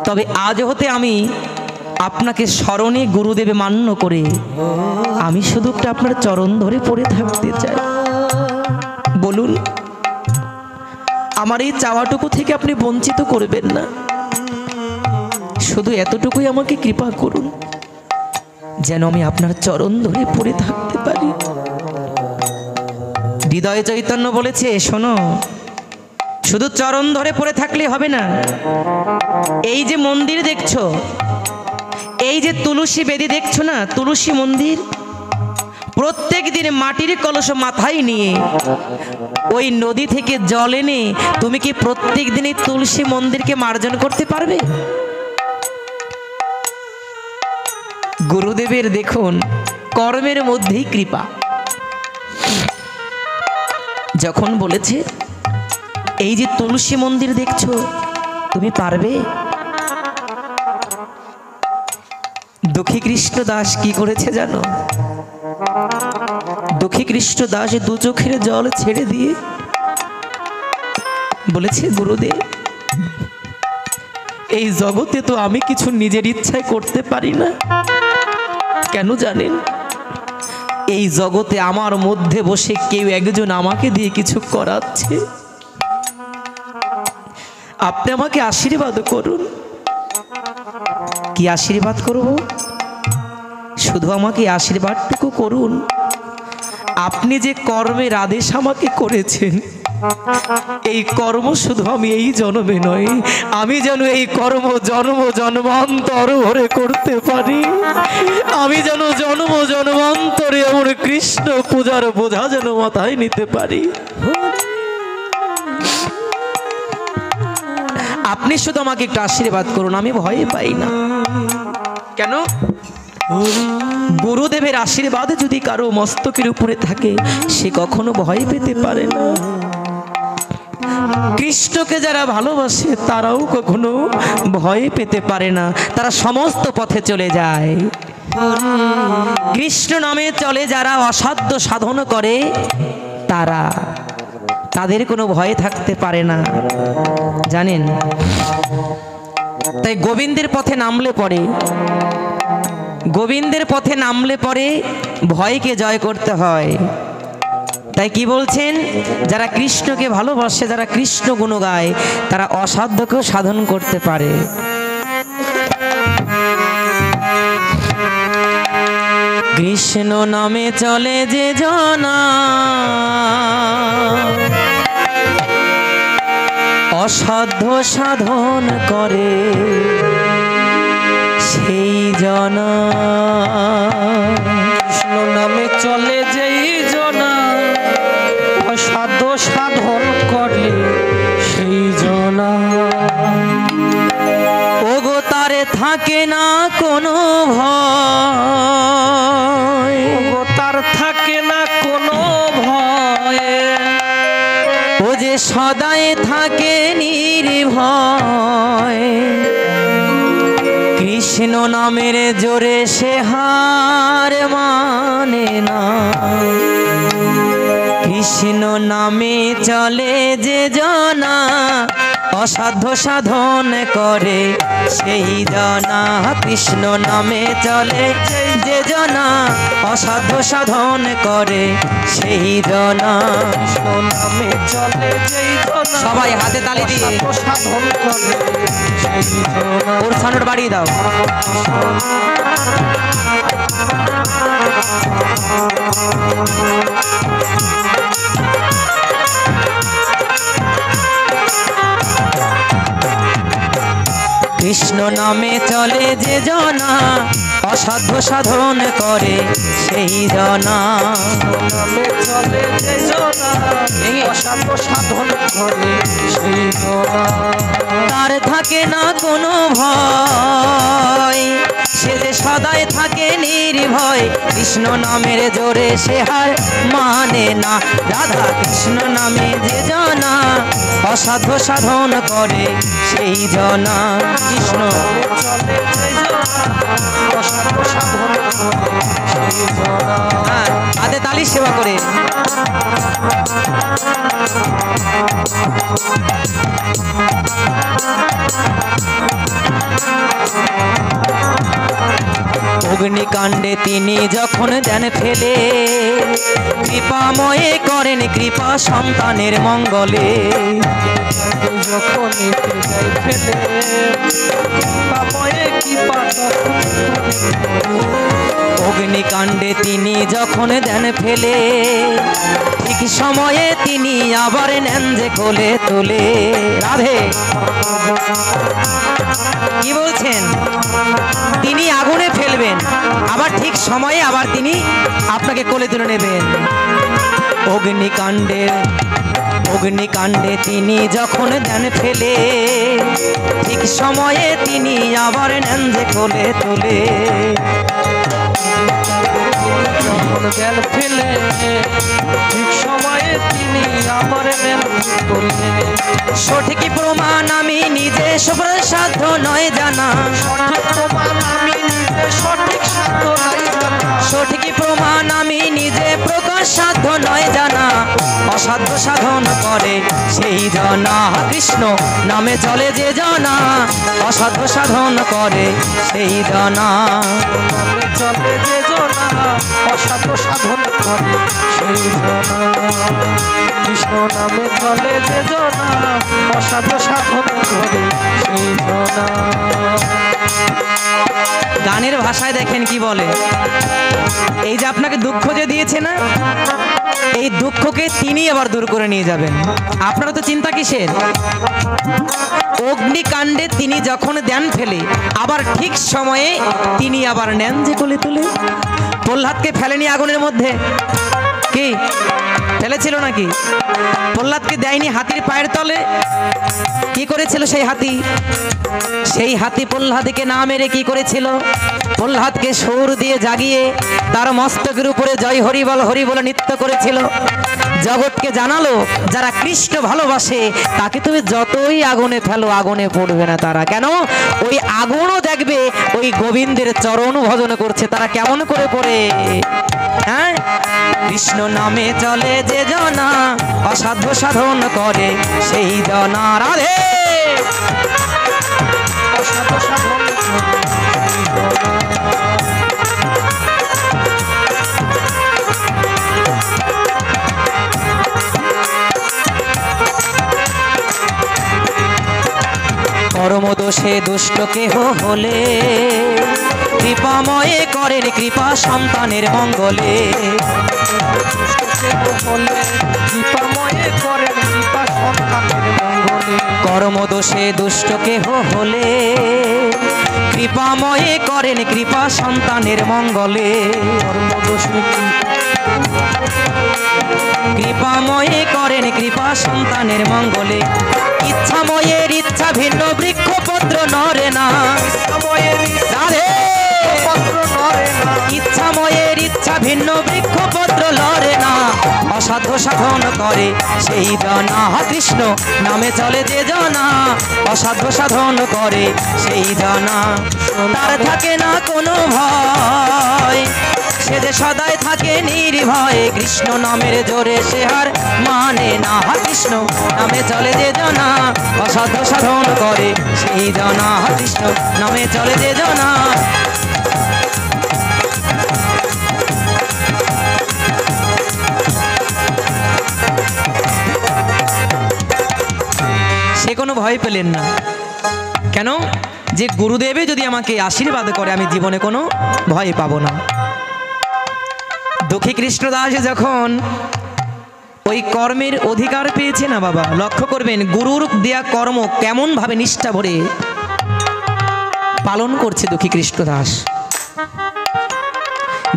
তবে আজ হতে আমি আপনাকে স্মরণে গুরুদেবে মান্য করে আমি শুধু একটা আপনার চরণ ধরে পড়ে থাকতে চাই। বলুন, আমার এই চাওয়াটুকু থেকে আপনি বঞ্চিত করবেন না। শুধু এতটুকুই আমাকে কৃপা করুন, যেন আমি আপনার চরণ ধরে পড়ে থাকতে পারি। হৃদয় চৈতন্য বলেছে, শোনো, শুধু চরণ ধরে পড়ে থাকলে হবে না। এই যে মন্দির দেখছো, এই যে তুলসী বেদি দেখছো না, তুলসী মন্দির, প্রত্যেক দিন মাটির কলস মাথায় নিয়ে ওই নদী থেকে জল এনে তুমি কি প্রত্যেক দিনই তুলসী মন্দিরকে মার্জন করতে পারবে? গুরুদেবের দেখুন কর্মের মধ্যেই কৃপা। যখন বলেছে এই যে তুলসী মন্দির দেখছো, তুমি পারবে? দুঃখী কৃষ্ণদাস কি করেছে জানো? দুঃখী কৃষ্ণদাস দু চোখের জল ছেড়ে দিয়ে বলেছে, গুরুদেব, এই জগতে তো আমি কিছু নিজের ইচ্ছায় করতে পারি না। কেন জানেন? এই জগতে আমার মধ্যে বসে কেউ একজন আমাকে দিয়ে কিছু করাচ্ছে। আপনি আমাকে আশীর্বাদ করুন। কি আশীর্বাদ করব? শুধু আমাকে আশীর্বাদটুকু করুন, আপনি যে কর্মের আদেশ আমাকে করেছেন, এই কর্ম শুধু আমি এই জন্মে নয়, আমি যেন এই কর্ম জন্ম জন্মান্তর ভরে করতে পারি। আমি যেন জন্ম জন্মান্তরে আমার কৃষ্ণ পূজার বোঝা যেন মাথায় নিতে পারি। আপনি শুধু আমাকে একটু আশীর্বাদ করুন, আমি ভয় পাই না। কেন? গুরুদেবের আশীর্বাদ যদি কারো মস্তকের উপরে থাকে, সে কখনো ভয় পেতে পারে না। কৃষ্ণকে যারা ভালোবাসে তারাও কখনো ভয় পেতে পারে না, তারা সমস্ত পথে চলে যায়। কৃষ্ণ নামে চলে যারা অসাধ্য সাধন করে, তাদের কোনো ভয় থাকতে পারে না, জানেন? তাই গোবিন্দের পথে নামলে পরে ভয়কে জয় করতে হয়। তাই কি বলছেন? যারা কৃষ্ণকে ভালোবাসে, যারা কৃষ্ণ গুণ গায়, তারা অসাধ্যকেও সাধন করতে পারে। কৃষ্ণ নামে চলে যে জনা, অসাধ্য সাধন করে সেই জনা। কৃষ্ণ নামে চলে যেই জনা, অসাধ্য সাধন করে সেই জনা। ওগো তারে থাকে না কোনো ভয়, ওগো তার থাকে না কোনো ভয়, ও যে সদাই থাকে নির্ভয়। কৃষ্ণ নামের জোরে সে হার মানে না। কৃষ্ণ নামে চলে যে জনা, অসাধ্য সাধন করে সেই জনা। কৃষ্ণ নামে চলে যে জনা, অসাধ্য সাধন করে সেই জনা। কৃষ্ণ নামে চলে যেই জনা, সবাই হাতে তালি দিয়ে সাধন করে সেই জনা। ওর সানোর বাড়িয়ে দাও। কৃষ্ণ নামে চলে যে জনা, অসাধ্য সাধন করে সেই জনা। নামে চলে যে জনা, অসাধ্য সাধন করে সেই জনা। তার থাকে না কোনো ভয়, সে যে সদাই থাকে নির্ভয়। কৃষ্ণ নামের জোরে সে হার মানে না। রাধা কৃষ্ণ নামে যে জনা, অসাধ্য সাধন করে সেই জনা। কৃষ্ণ চলে যে জনা, অসাধ্য সাধন করে সেই জনা। হাতে তালি সেবা করে। অগ্নিকাণ্ডে তিনি যখন দেন ফেলে, কৃপাময়ে করেন কৃপা সন্তানের মঙ্গলে। যখন ফেলে কৃপাময়ে কৃপা, অগ্নিকাণ্ডে তিনি যখন দেন ফেলে, ঠিক সময়ে তিনি আবার নেন যে কোলে তোলে। রাধে কি বলছেন? তিনি আগুনে ফেলবেন, আবার ঠিক সময়ে আবার তিনি আপনাকে কোলে তুলে নেবেন। অগ্নিকাণ্ডে তিনি যখন দেন ফেলে, ঠিক সময়ে তিনি আবার নেন যে কোলে তোলে। যখন দেন ফেলে, ঠিক সময়ে তিনি আবার নেন কোলে। সঠিক প্রমাণ আমি নিজে সাধ্য নয় জানা। সঠিক প্রমাণ আমি নিজে সঠিক সাধ্য নয় জানা। সঠিক প্রমাণ আমি নিজে প্রকাশ সাধ্য নয় জানা। অসাধ্য সাধন করে সেই জনা। কৃষ্ণ নামে চলে যে জনা, অসাধ্য সাধন করে সেই জনা। চলে যে জনা, অসাধ্য সাধন করে সেই জনা কৃষ্ণ নামে চলে যে জনা অসাধ্য সাধন করে সেই জনা। গানের ভাষায় দেখেন কি বলে, এই যে আপনাকে দুঃখ যে দিয়েছে না, এই দুঃখকে তিনি আবার দূর করে নিয়ে যাবেন। আপনারা তো চিন্তা কিসের? অগ্নিকাণ্ডে তিনি যখন দেন ফেলে, আবার ঠিক সময়ে তিনি আবার নেন যে কোলে তুলে। প্রহ্লাদকে ফেলেনি আগুনের মধ্যে, কি ফেলেছিল নাকি? প্রহ্লাদকে দেয়নি হাতির পায়ের তলে, কি করেছিল সেই হাতি? সেই হাতি প্রহ্লাদকে না মেরে কি করেছিল? প্রহ্লাদকে সুর দিয়ে জাগিয়ে তার মস্তকের উপরে জয় হরি বল হরি বলে নৃত্য করেছিল। জগৎকে জানালো যারা কৃষ্ণ ভালোবাসে তাকে তুমি যতই আগুনে ফেলো আগুনে পড়বে না তারা। কেন? ওই আগুনও দেখবে ওই গোবিন্দের চরণ ভজন করছে। তারা কেমন করে পড়ে? হ্যাঁ, কৃষ্ণ নামে চলে যে জনা অসাধ্য সাধন করে সেই জনা। রাধে অসাধ্য সাধন করে সেই জনা। কর্মদোষে দুষ্ট কেহ হলে কৃপাময়ে করেন কৃপা সন্তানের মঙ্গলে। কর্মদোষে দুষ্ট কেহ হলে কৃপাময়ে করেন কৃপা সন্তানের মঙ্গলে। কৃপাময়ে করেন কৃপা সন্তানের মঙ্গলে। ইচ্ছাময়ের ইচ্ছা ভিন্ন বৃক্ষপত্র নরে না। রাধে ইচ্ছাময়ের ইচ্ছা ভিন্ন বৃক্ষপত্র লড়ে না। অসাধ্য সাধন করে সেই জনা কৃষ্ণ নামে চলে যে জনা অসাধ্য সাধন করে সেই জনা। তার থাকে না কোনো ভয়, সে যে সদাই থাকে নির্ভয়ে। কৃষ্ণ নামের জোরে সে হার মানে না। কৃষ্ণ নামে চলে যে জনা অসাধ্য সাধন করে সেই জনা। কৃষ্ণ নামে চলে যে জনা। সে কোনো ভয় পেলেন না। কেন? যে গুরুদেবে যদি আমাকে আশীর্বাদ করে আমি জীবনে কোনো ভয় পাবো না। দুঃখী কৃষ্ণদাস যখন ওই কর্মের অধিকার পেয়েছে না বাবা, লক্ষ্য করবেন গুরুর দেয়া কর্ম কেমন ভাবে নিষ্ঠা ভরে পালন করছে দুঃখী কৃষ্ণদাস।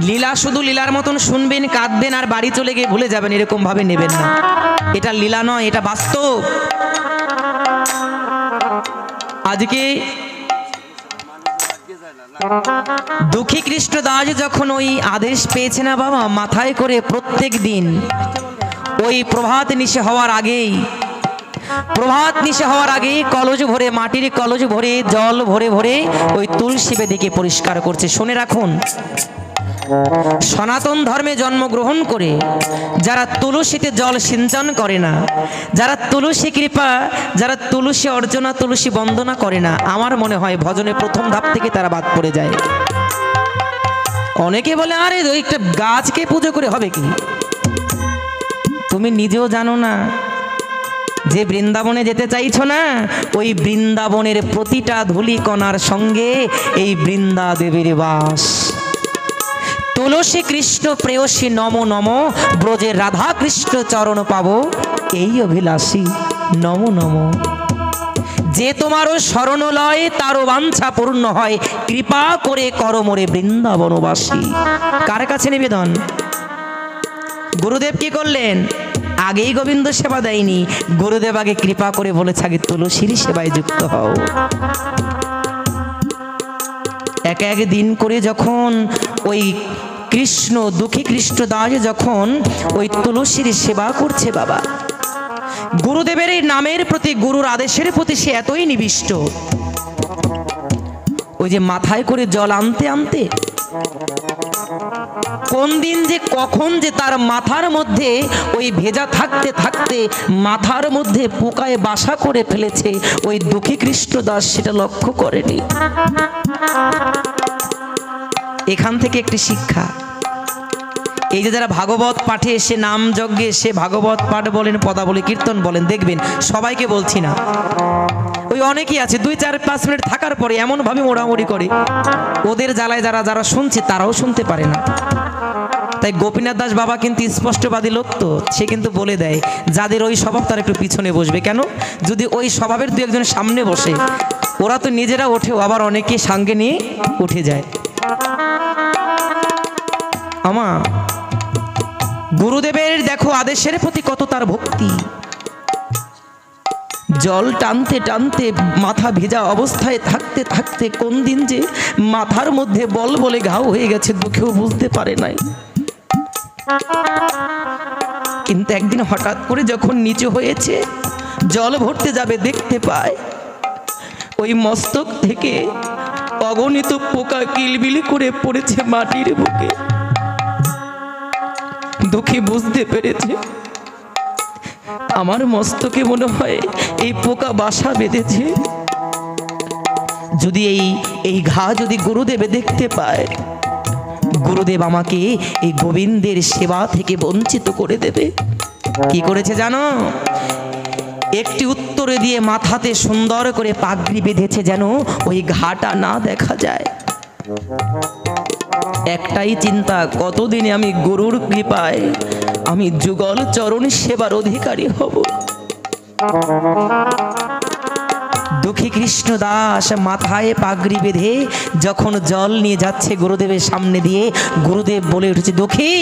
লীলা শুধু লীলার মতন শুনবেন, কাঁদবেন আর বাড়ি চলে গিয়ে ভুলে যাবেন, এরকম ভাবে নেবেন না। এটা লীলা নয়, এটা বাস্তব। আজকে দুঃখী কৃষ্ণদাস যখন ওই আদেশ পেয়েছে না বাবা, মাথায় করে প্রত্যেক দিন ওই প্রভাত নিশে হওয়ার আগেই কলজ ভরে, মাটির কলজ ভরে জল ভরে ভরে ওই তুলসী বেদিকে পরিষ্কার করছে। শুনে রাখুন, সনাতন ধর্মে জন্মগ্রহণ করে যারা তুলসীতে জল সিঞ্চন করে না, যারা তুলসী কৃপা, যারা তুলসী অর্চনা, তুলসী বন্দনা করে না, আমার মনে হয় ভজনের প্রথম ধাপ থেকে তারা বাদ পড়ে যায়। অনেকে বলে আরে একটা গাছকে পুজো করে হবে কি? তুমি নিজেও জানো না যে বৃন্দাবনে যেতে চাইছো না, ওই বৃন্দাবনের প্রতিটা ধূলিকণার সঙ্গে এই বৃন্দা দেবীর বাস। তুলসী কৃষ্ণ প্রেয়সী নম নম, ব্রজের রাধা কৃষ্ণ চরণ পাবো এই অভিলাষী নম নম। যে তোমারও শরণ লয় তারও বাঞ্ছা পূর্ণ হয়, কৃপা করে করো মোরে বৃন্দাবনবাসী। কার কাছে নিবেদন? গুরুদেব কি করলেন? আগেই গোবিন্দ সেবা দেয়নি, গুরুদেব আগে কৃপা করে বলেছে আগে তুলসীর সেবায় যুক্ত হও। এক এক দিন করে যখন ওই কৃষ্ণ দুঃখী কৃষ্ণদাস যখন ওই তুলসীর সেবা করছে বাবা, গুরুদেবের এই নামের প্রতি, গুরুর আদেশের প্রতি সে এতই নিবিষ্ট, ওই যে মাথায় করে জল আনতে আনতে কোন দিন যে কখন যে তার মাথার মধ্যে ওই ভেজা থাকতে থাকতে মাথার মধ্যে পোকায় বাসা করে ফেলেছে ওই দুঃখী কৃষ্ণদাস সেটা লক্ষ্য করেনি। এখান থেকে একটি শিক্ষা, এই যে যারা ভাগবত পাঠে এসে নাম যজ্ঞে এসে ভাগবত পাঠ বলেন, পদাবলী কীর্তন বলেন, দেখবেন সবাইকে বলছি না, ওই অনেকেই আছে 2-4-5 মিনিট থাকার পরে এমনভাবে মোড়ামুড়ি করে, ওদের জ্বালায় যারা যারা শুনছে তারাও শুনতে পারে না। তাই গোপীনাথ দাস বাবা কিন্তু স্পষ্টবাদী লোক, তো সে কিন্তু বলে দেয় যাদের ওই স্বভাব তারা একটু পিছনে বসবে। কেন? যদি ওই স্বভাবের 2-1 সামনে বসে, ওরা তো নিজেরা ওঠেও, আবার অনেকে সঙ্গে নিয়ে উঠে যায়। আমা গুরুদেবের দেখো আদেশের প্রতি কত তার ভক্তি। জল টানতে টানতে মাথা ভেজা অবস্থায় থাকতে থাকতে কোন দিন যে মাথার মধ্যে বল বলে ঘাও হয়ে গেছে দুঃখেও বুঝতে পারে নাই। কিন্তু একদিন হঠাৎ করে যখন নিচু হয়েছে জল ভরতে যাবে, দেখতে পায় ওই মস্তক থেকে অগণিত পোকা কিলবিলি করে পড়েছে মাটির বুকে। দুঃখী বুঝতে পেরেছে আমার মস্তকে মনে হয় এই পোকা বাসা বেঁধেছে। যদি এই ঘা যদি গুরুদেবে দেখতে পায়, গুরুদেব আমাকে এই গোবিন্দের সেবা থেকে বঞ্চিত করে দেবে। কি করেছে জানো? একটি উত্তরে দিয়ে মাথাতে সুন্দর করে পাগড়ি বেঁধেছে যেন ওই ঘাটা না দেখা যায়। একটাই চিন্তা, কতদিনে আমি গুরুর কৃপায় আমি যুগল চরণ সেবার অধিকারী হব। দুঃখী কৃষ্ণ দাস মাথায় পাগড়ি বেঁধে যখন জল নিয়ে যাচ্ছে গুরুদেবের সামনে দিয়ে, গুরুদেব বলে উঠেছে, দুঃখী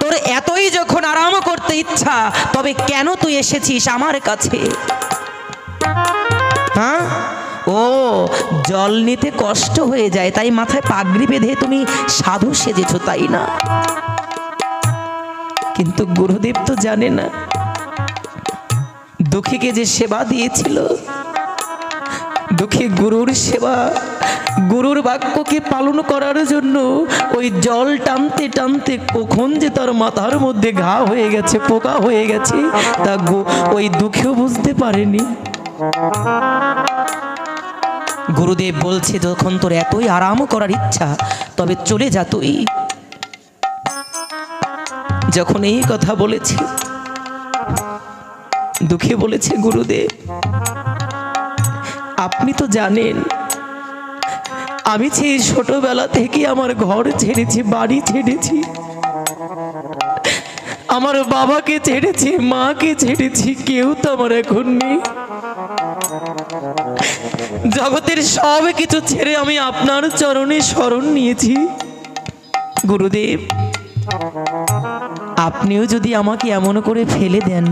তোর এতই যখন আরাম করতে ইচ্ছা, তবে কেন তুই এসেছিস আমার কাছে? হ্যাঁ, ও জল নিতে কষ্ট হয়ে যায় তাই মাথায় পাগড়ি বেঁধে তুমি সাধু সেজেছ, তাই না? কিন্তু গুরুদেব তো জানে না দুঃখীকে যে সেবা দিয়েছিল, দুঃখী গুরুর সেবা, গুরুর বাক্যকে পালন করার জন্য ওই জল টানতে টানতে কখন যে তার মাথার মধ্যে ঘা হয়ে গেছে, পোকা হয়ে গেছে, তা ওই দুঃখীও বুঝতে পারেনি। গুরুদেব বলছে, যখন তোর এতই আরাম করার ইচ্ছা তবে চলে যা তুই। যখন এই কথা বলেছে, দুঃখে বলেছে, গুরুদেব আপনি তো জানেন আমি সেই ছোটবেলা থেকে আমার ঘর ছেড়েছি, বাড়ি ছেড়েছি, আমার বাবাকে ছেড়েছি, মাকে ছেড়েছি, কেউ তো আমার এখন নেই। জগতের সব কিছু ছেড়ে আমি আপনার চরণে শরণ নিয়েছি। গুরুদেব আপনিও যদি আমাকে এমন করে ফেলে দেন,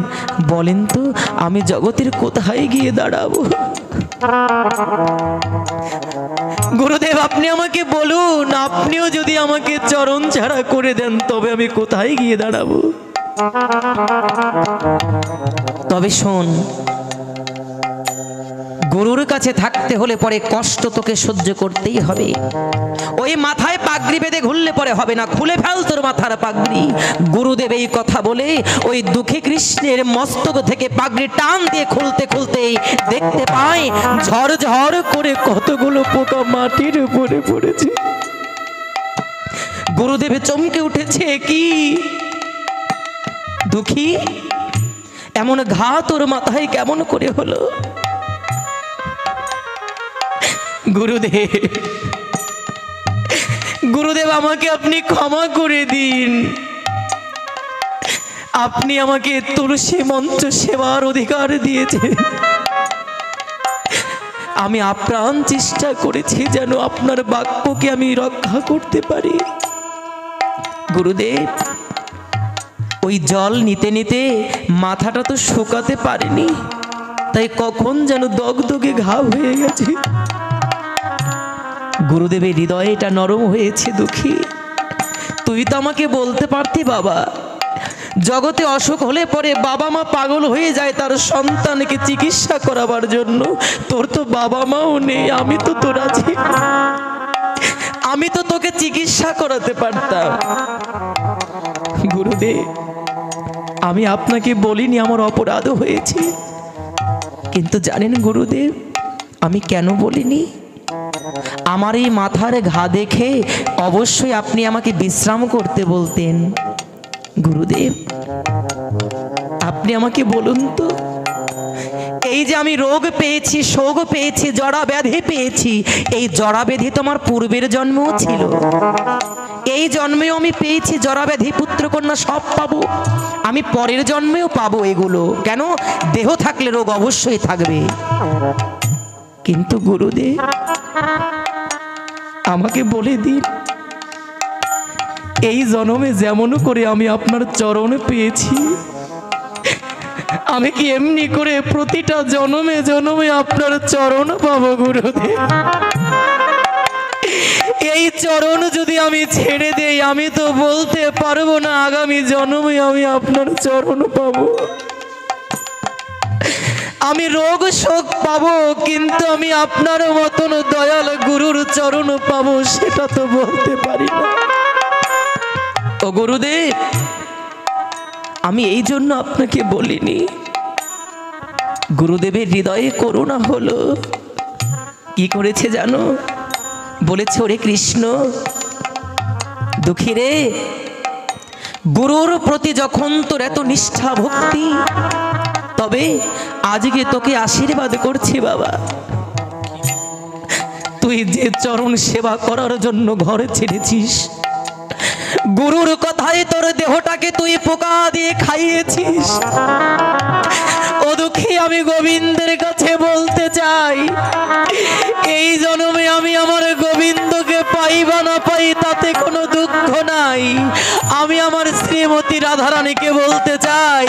বলেন তো আমি জগতের কোথায় গিয়ে দাঁড়াবো? গুরুদেব আপনি আমাকে বলুন, আপনিও যদি আমাকে চরণ ছাড়া করে দেন তবে আমি কোথায় গিয়ে দাঁড়াবো? তবে শোন, গুরুর কাছে থাকতে হলে পরে কষ্ট তোকে সহ্য করতেই হবে। ওই মাথায় পাগড়ি বেঁধে ঘুরলে পরে হবে না, খুলে ফেল তোর মাথার পাগড়ি। গুরুদেব এই কথা বলে ওই দুঃখী কৃষ্ণের মস্তক থেকে পাগড়ি টান দিয়ে খুলতে খুলতে দেখতে পায় ঝড় করে কতগুলো পোকা মাটির উপরে পড়েছে। গুরুদেবে চমকে উঠেছে, কি দুঃখী এমন ঘা তোর মাথায় কেমন করে হলো? গুরুদেব আমাকে আপনি ক্ষমা করে দিন, আপনি আমাকে তুলসী মঞ্চ সেবার অধিকার দিয়েছেন। আমি আপ্রাণ চেষ্টা করেছি যেন আপনার বাক্যকে আমি রক্ষা করতে পারি। গুরুদেব ওই জল নিতে নিতে মাথাটা তো শুকাতে পারেনি, তাই কখন যেন দগদগে ঘা হয়ে গেছে। গুরুদেবের হৃদয়টা নরম হয়েছে। দুঃখী তুই তো আমাকে বলতে পারতি, বাবা জগতে অসুখ হলে পরে বাবা মা পাগল হয়ে যায় তার সন্তানকে চিকিৎসা করাবার জন্য, তোর তো বাবা মাও নেই, আমি তো তোর আছি, আমি তো তোকে চিকিৎসা করাতে পারতাম। গুরুদেব আমি আপনাকে বলিনি, আমার অপরাধ হয়েছে, কিন্তু জানেন গুরুদেব আমি কেন বলিনি? আমার এই মাথার ঘা দেখে অবশ্যই আপনি আমাকে বিশ্রাম করতে বলতেন। গুরুদেব, আপনি আমাকে বলুন তো, এই যে আমি রোগ পেয়েছি, শোক পেয়েছি, জড়া ব্যাধি পেয়েছি, এই জড়া ব্যাধি তো আমার পূর্বের জন্মেও ছিল, এই জন্মেও আমি পেয়েছি জড়া ব্যাধি, পুত্রকন্যা সব পাবো, আমি পরের জন্মেও পাবো এগুলো। কেন? দেহ থাকলে রোগ অবশ্যই থাকবে। কিন্তু গুরুদেব, আমাকে বলে দিন, এই জন্মে যেমন করে আমি আপনার চরণ পেয়েছি, আমি কি এমনি করে প্রতিটা জন্মে জন্মে আপনার চরণ পাবো গুরুদেব? এই চরণ যদি আমি ছেড়ে দেই, আমি তো বলতে পারবো না আগামী জন্মে আমি আপনার চরণ পাবো। আমি রোগ শোক পাবো, কিন্তু আমি আপনার মতন দয়াল গুরুর চরণ পাবো সেটা তো বলতে পারি না। ও গুরুদেব, আমি এই জন্য আপনাকে বলিনি। গুরুদেবের হৃদয়ে করুণা হলো। কি করেছে জানো? বলেছে, ওরে কৃষ্ণ, দুঃখী রে, গুরুর প্রতি যখন তোর এত নিষ্ঠা ভক্তি, তবে আজকে তোকে আশীর্বাদ করছি বাবা, তুই যে চরণ সেবা করার জন্য ঘরে ছেড়েছিস, গুরুর কথায় তোর দেহটাকে তুই পোকা দিয়ে খাইয়েছিস। ও দুঃখী, আমি গোবিন্দের কাছে বলতে চাই, এই জন্মে আমি আমার গোবিন্দকে পাই বা না পাই তাতে কোনো দুঃখ নাই। আমি আমার শ্রীমতী রাধারানীকে বলতে চাই,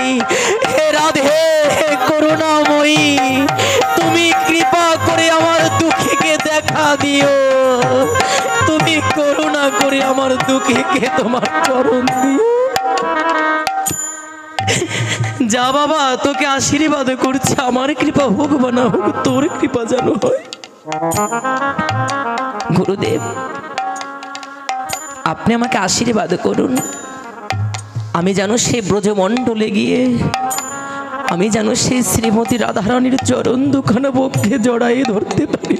হে রাধে, হে করুণাময়ী, তুমি কৃপা করে আমার দুঃখীকে দেখা দিও, তুমি করুণা করে আমার দুঃখীকে তোমার চরণ দিও। যা বাবা, তোকে আশীর্বাদ করছে, আমার কৃপা হোক বা না হোক, তোর কৃপা যেন হয়। গুরুদেব, আপনি আমাকে আশীর্বাদ করুন, আমি যেন সেই ব্রজমণ্ডলে গিয়ে আমি যেন সেই শ্রীমতী রাধারানীর চরণ দুখানা বক্ষে জড়াই ধরতে পারি।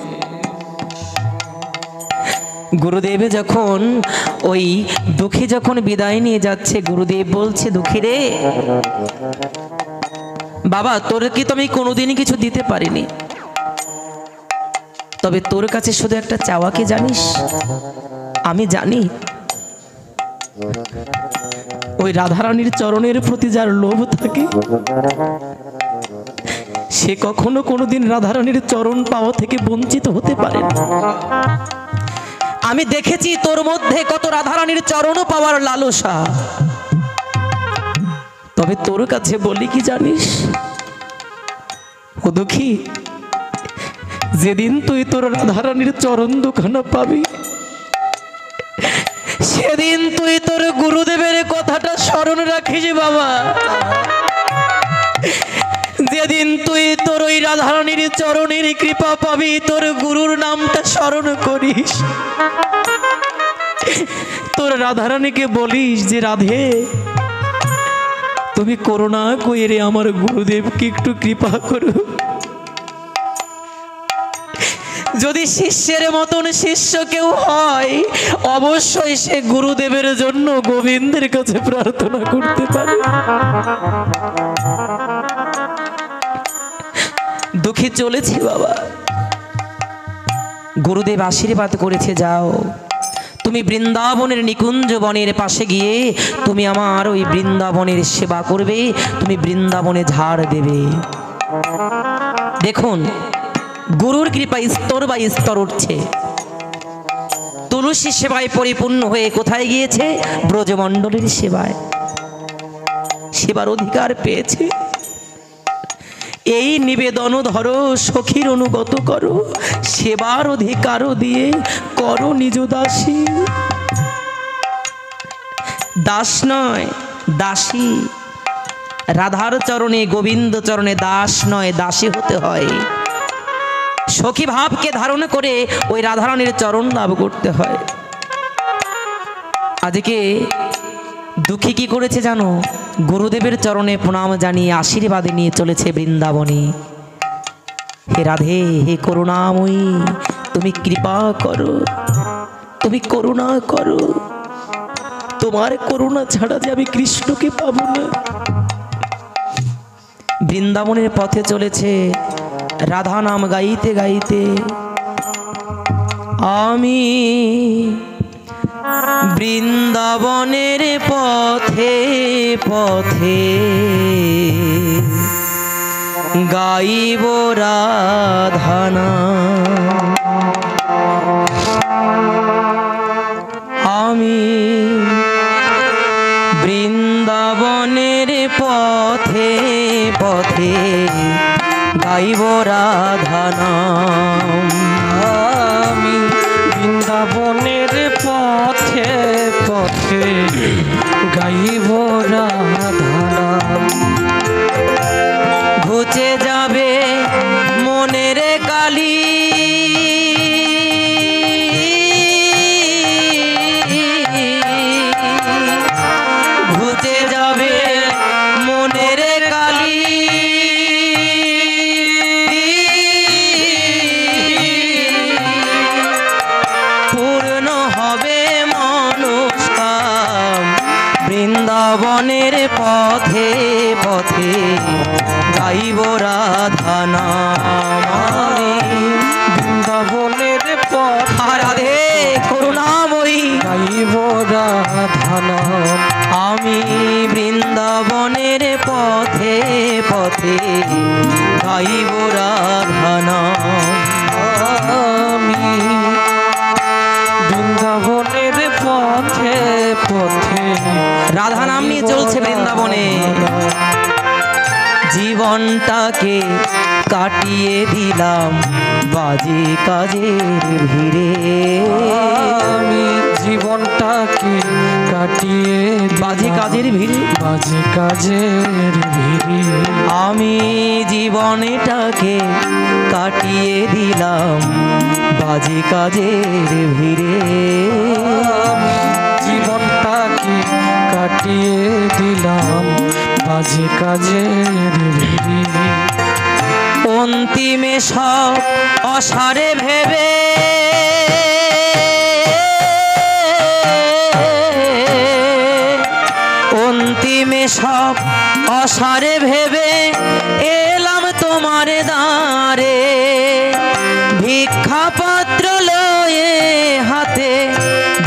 গুরুদেব যখন ওই দুঃখী যখন বিদায় নিয়ে যাচ্ছে, গুরুদেব বলছে, দুঃখী রে বাবা, তোর কি তো আমি কোনোদিনই কিছু দিতে পারিনি, তবে তোর কাছে শুধু একটা চাওয়া কি জানিস? আমি জানি ওই রাধারানীর চরণের প্রতি যার লোভ থাকে, সে কখনো কোনোদিন রাধারানীর চরণ পাওয়া থেকে বঞ্চিত হতে পারে না। আমি দেখেছি তোর মধ্যে কত রাধারানীর চরণ পাওয়ার লালসা, তবে তোর কাছে বলি কি জানিস? ও দুঃখী, যেদিন তুই তোর রাধারানীর চরণ দুখানা পাবি, সেদিন তুই তোর গুরুদেবের কথাটা স্মরণ রাখিস বাবা। যেদিন তুই তোর ওই রাধারানীর চরণের কৃপা পাবি, তোর গুরুর নামটা স্মরণ করিস, তোর রাধারানীকে বলিস যে রাধে, তুমি করুণা কইরে আমার গুরুদেবকে একটু কৃপা করো। যদি শিষ্যের মতন শিষ্য কেউ হয়, অবশ্যই সে গুরুদেবের জন্য গোবিন্দের কাছে প্রার্থনা করতে পারে। দুঃখে চলেছি বাবা, গুরুদেব আশীর্বাদ করেছে, যাও তুমি বৃন্দাবনের নিকুঞ্জ বনের পাশে গিয়ে তুমি আমার ওই বৃন্দাবনের সেবা করবে, তুমি বৃন্দাবনে ঝাড় দেবে। দেখুন, গুরুর কৃপা স্তর বাই স্তর উঠছে। তুলসী সেবায় পরিপূর্ণ হয়ে কোথায় গিয়েছে? ব্রজমণ্ডলের সেবায়, সেবার অধিকার পেয়েছে। এই নিবেদন ধরো, সখীর অনুগত করো, সেবার অধিকারও দিয়ে করো নিজ দাসী। দাস নয়, দাসী। রাধার চরণে, গোবিন্দ চরণে দাস নয়, দাসী হতে হয়। সখী ভাবকে ধারণ করে ওই রাধারানীর চরণ লাভ করতে হয়। আজকে দুঃখী কি করেছে জানো? গুরুদেবের চরণে প্রণাম জানিয়ে আশীর্বাদে নিয়ে চলেছে বৃন্দাবনে। হে রাধে, হে করুণাময়ী, তুমি কৃপা করো, তুমি করুণা করো। তোমার করুণা ছাড়া যে আমি কৃষ্ণকে পাবো না। বৃন্দাবনের পথে চলেছে রাধা নাম গাইতে গাইতে। আমি বৃন্দাবনের পথে পথে গাইব রাধা নাম। আমি বৃন্দাবনের পথে পথে গাইব রাধা নাম। আমি বৃন্দাবনের পথে পথে গাইব রাধা নাম। ঘুচে যাবে মনের কালি, ঘুচে যাবে মনের কালি। পূর্ণ হবে মনস্কাম বৃন্দাবনের পথে পথে গাইব রাধা নাম। বৃন্দাবনের পথ রাধে করুণাময়ী গাইব রাধা নাম। আমি বৃন্দাবনের পথে পথে গাইব রাধা নাম। আমি বৃন্দাবনের পথে পথে রাধা নাম নিয়ে চলছে বৃন্দাবনে। জীবনটাকে কাটিয়ে দিলাম বাজে কাজের ভিড়ে। আমি জীবনটাকে কাটিয়ে বাজে কাজের ভিড়ে, বাজে কাজের ভিড়ে। আমি জীবনটাকে কাটিয়ে দিলাম বাজে কাজের ভিড়ে। জীবনটাকে কাটিয়ে দিলাম বাজে কাজের ভিড়ে। অন্তিমে সব অসারে ভেবে অন্তিমে সব অসারে ভেবে এলাম তোমার দ্বারে। ভিক্ষা পাত্র লয়ে হাতে,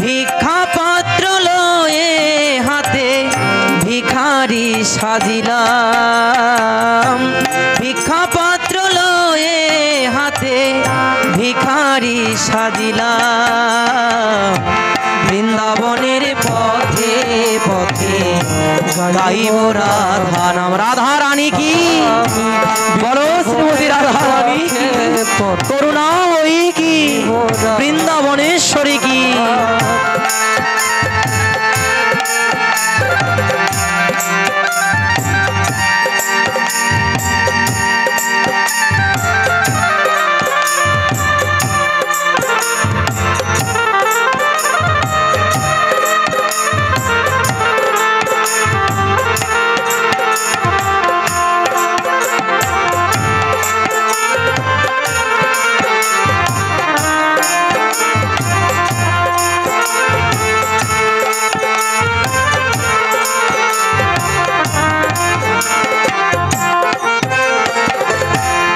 ভিক্ষা পাত্র লয়ে হাতে ভিখারি সাজিলাম। ভিক্ষা পাত্র লয়ে হাতে ভিখারি সাজিলাম। বৃন্দাবনের পথে পথে গাইব রাধা নাম। রাধা রানী কি বলো, শ্রীমতী রাধা রানী কি, করুণাময়ী কি, বৃন্দাবনেশ্বরী কি।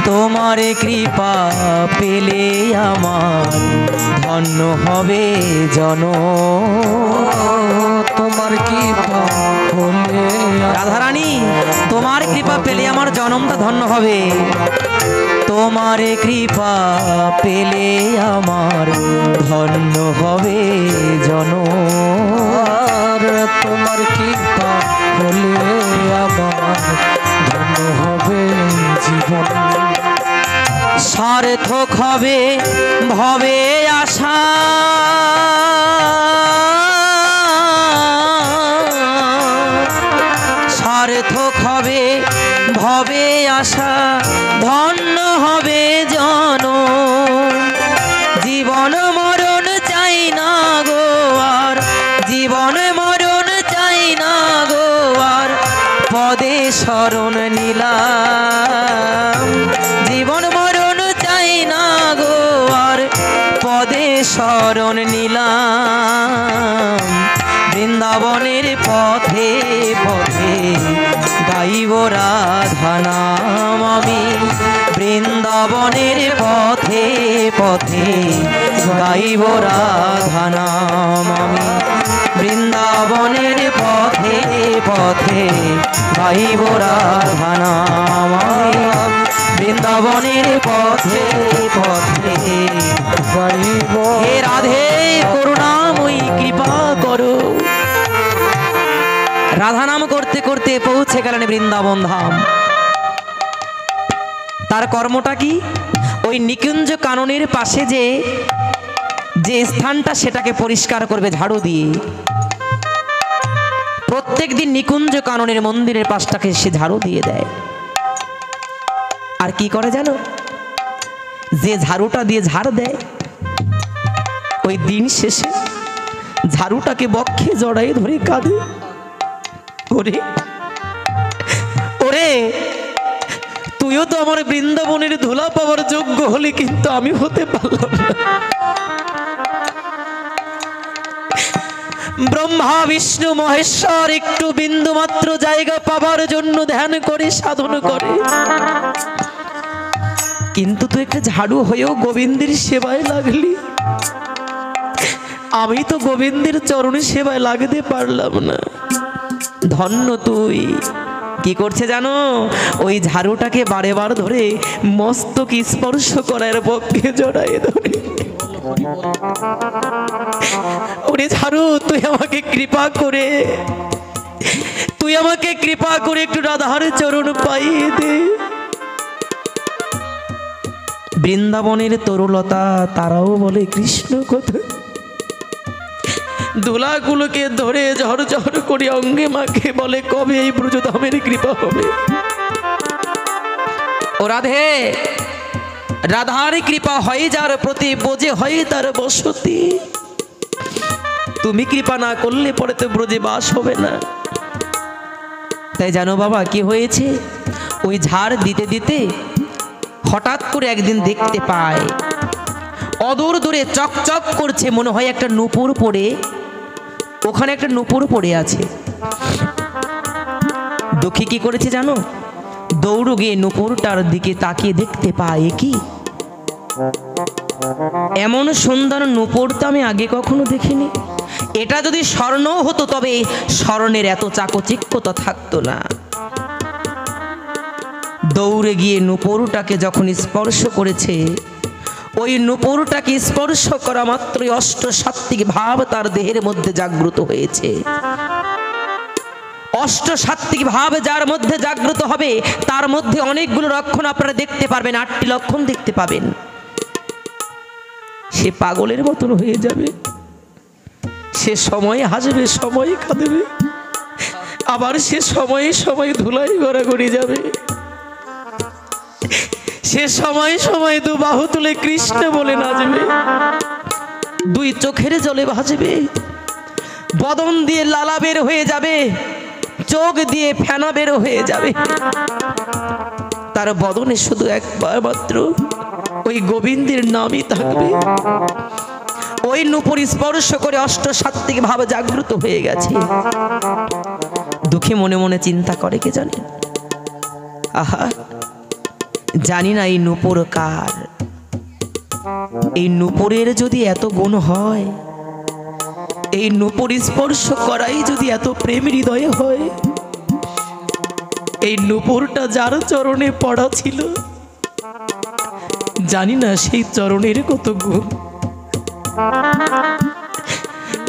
তোমার কৃপা পেলে আমার ধন্য হবে জন। তোমার কৃপা হলে রাধারানী তোমার কৃপা পেলে আমার জনমটা ধন্য হবে। তোমার কৃপা পেলে আমার ধন্য হবে জন। তোমার কৃপা হলে আমার ধন্য হবে জীবন। সার্থক হবে ভবে আশা, সার্থক হবে ভবে আশা, ধন্য হবে জন। জীবন মরণ চাই না গো আর, জীবন মরণ চাই না গো আর, পদে শরণ নিলাম। জীবন মরণ চাই না গো আর, শরণ নিলাম, বৃন্দাবনের পথে পথে গাইব রাধা নাম আমি, বৃন্দাবনের পথে পথে গাইব রাধা নাম আমি, বৃন্দাবনের পথে পথে গাইব রাধা নাম আমি, বৃন্দাবনের পথে পথে গাইব। হে রাধে করুণাময়ী কৃপা করো। রাধা নাম করতে করতে পৌঁছে গেলেন বৃন্দাবন ধাম। তার কর্মটা কি? ওই নিকুঞ্জ কাননের পাশে যে স্থানটা সেটাকে পরিষ্কার করবে ঝাড়ু দিয়ে। প্রত্যেক দিন নিকুঞ্জ কাননের মন্দিরের পাশটাকে সে ঝাড়ু দিয়ে দেয়। আর কি করে জানো? যে ঝাড়ুটা দিয়ে ঝাড় দেয়, ওই দিন শেষে ঝাড়ুটাকে বক্ষে জড়াই ধরে কাঁদে, ওরে ওরে তুইও তো আমার বৃন্দাবনের ধুলা পাওয়ার যোগ্য হলি, কিন্তু আমি হতে পারলাম না। ব্রহ্মা বিষ্ণু মহেশ্বর একটু বিন্দু মাত্র জায়গা পাবার জন্য ধ্যান করে সাধন করে, কিন্তু তুই একটা ঝাড়ু হয়েও গোবিন্দের সেবায় লাগলি। আমি তো গোবিন্দের চরণে সেবায় লাগতে পারলাম না। ধন্য তুই। কি করছে জানো? ওই ঝাড়ুটাকে বারে বার ধরে মস্তক স্পর্শ করার পক্ষে জড়ায় ধরে, ওরে ঝাড়ু তুই আমাকে কৃপা করে, তুই আমাকে কৃপা করে একটু রাধার চরণ পাইয়ে দে। বৃন্দাবনের তরুলতা তারাও বলে কৃষ্ণ কথা, ধুলাগুলোকে ধরে ঝরঝর করে অঙ্গে মাখে বলে কবে এই ব্রজধামের কৃপা হবে। ও রাধে, রাধার কৃপা হয় যার প্রতি, বোঝে হয় তার বসতি। তুমি কৃপা না করলে পরে তো ব্রজে বাস হবে না। তাই জানো বাবা কি হয়েছে? ওই ঝাড় দিতে দিতে হঠাৎ করে একদিন দেখতে পায় অদূর দূরে চকচক করছে, মনে হয় একটা নূপুর পড়ে, ওখানে একটা নূপুর পড়ে আছে। দুঃখী কি করেছে জানো? দৌড় গিয়ে নূপুরটার দিকে তাকিয়ে দেখতে পায়, কি এমন সুন্দর নূপুর তো আমি আগে কখনো দেখিনি। এটা যদি স্বর্ণ হতো তবে স্বর্ণের এত চাকচিক্যতা থাকতো না। দৌড়ে গিয়ে নূপুরটাকে যখন স্পর্শ করেছে, ওই নূপুরটাকে স্পর্শ করা মাত্রই অষ্টসাত্ত্বিক ভাব তার দেহের মধ্যে জাগ্রত হয়েছে। অষ্টসাত্ত্বিক ভাব যার মধ্যে জাগ্রত হবে তার মধ্যে অনেকগুলো লক্ষণ আপনারা দেখতে পারবেন, 8টি লক্ষণ দেখতে পাবেন। সে পাগলের মতন হয়ে যাবে, সে সময় হাসবে, সময় কাঁদবে, আবার সে সময়ে সময় ধুলাই গড়াগড়ি যাবে, সে সময় সময় দু বাহু তুলে কৃষ্ণ বলে নাচবে, দুই চোখের জলে ভাসবে, বদন দিয়ে লালা বের হয়ে যাবে, চোখ দিয়ে ফেনা বের হয়ে যাবে। তার বদনে শুধু একবার মাত্র ওই গোবিন্দের নামই থাকবে। ওই নূপুর স্পর্শ করে অষ্টসাত্ত্বিক ভাব জাগ্রত হয়ে গেছে। দুঃখী মনে মনে চিন্তা করে, কে জানে, আহা জানি না এই নূপুর কার। এই নূপুরের যদি এত গুণ হয়, এই নূপুর স্পর্শ করাই যদি এত প্রেম হৃদয়ে হয়, এই নূপুরটা যার চরণে পড়া ছিল, জানি না সেই চরণের কত গুণ।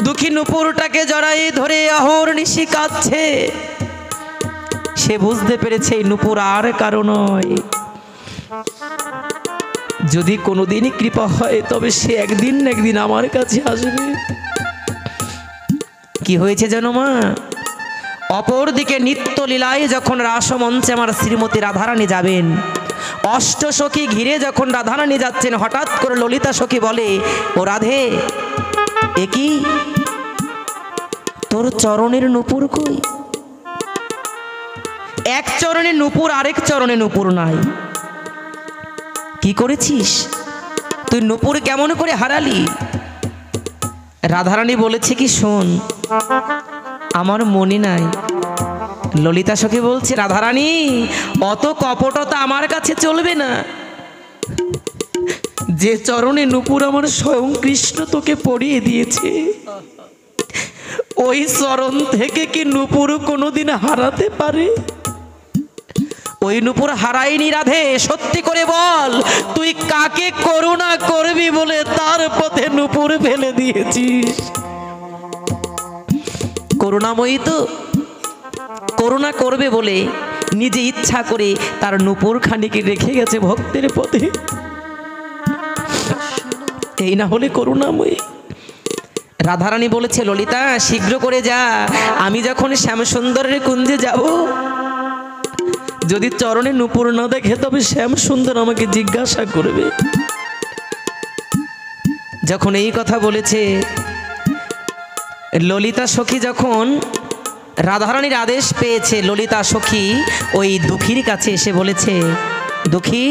দুঃখী নূপুরটাকে জড়াই ধরে অহর্নিশি কাঁদছে। সে বুঝতে পেরেছে এই নূপুর আর কারো নয়। যদি কোনোদিনই কৃপা হয় তবে সে একদিন না একদিন আমার কাছে আসবে। কি হয়েছে জানো মা? অপরদিকে নিত্য লীলায় যখন রাসমঞ্চে আমার শ্রীমতী রাধারানী যাবেন, অষ্টসখী ঘিরে যখন রাধারানী যাচ্ছেন, হঠাৎ করে ললিতা সখী বলে, ও রাধে, এ কি তোর চরণের নূপুর কই? এক চরণে নূপুর, আরেক চরণে নূপুর নাই। কি করেছিস তুই? নূপুর কেমন করে হারালি? রাধারানী বলেছে কি, শোন, আমার মনে নাই। ললিতা সখী বলছে, রাধারানী অত কপটতা আমার কাছে চলবে না। যে চরণে নূপুর আমার স্বয়ং কৃষ্ণ তোকে পরিয়ে দিয়েছে, ওই চরণ থেকে কি নূপুর কোনোদিন হারাতে পারে? ওই নূপুর হারায়নি রাধে। সত্যি করে বল, তুই কাকে করুণা করবি বলে তার পথে নূপুর ফেলে দিয়েছিস? করুণাময়ী তো, করুণা করবে বলে নিজে ইচ্ছা করে তার নূপুর খানিকে রেখে গেছে ভক্তের পথে। এই না হলে করুণাময়ী। রাধারানী বলেছে, ললিতা শীঘ্র করে যা, আমি যখন শ্যামসুন্দরের কুঞ্জে যাব, যদি চরণে নূপুর না দেখে তবে শ্যামসুন্দর আমাকে জিজ্ঞাসা করবে। যখন এই কথা বলেছে, ললিতা সখী যখন রাধারানীর আদেশ পেয়েছে, ললিতা সখী ওই দুঃখীর কাছে এসে বলেছে, দুঃখী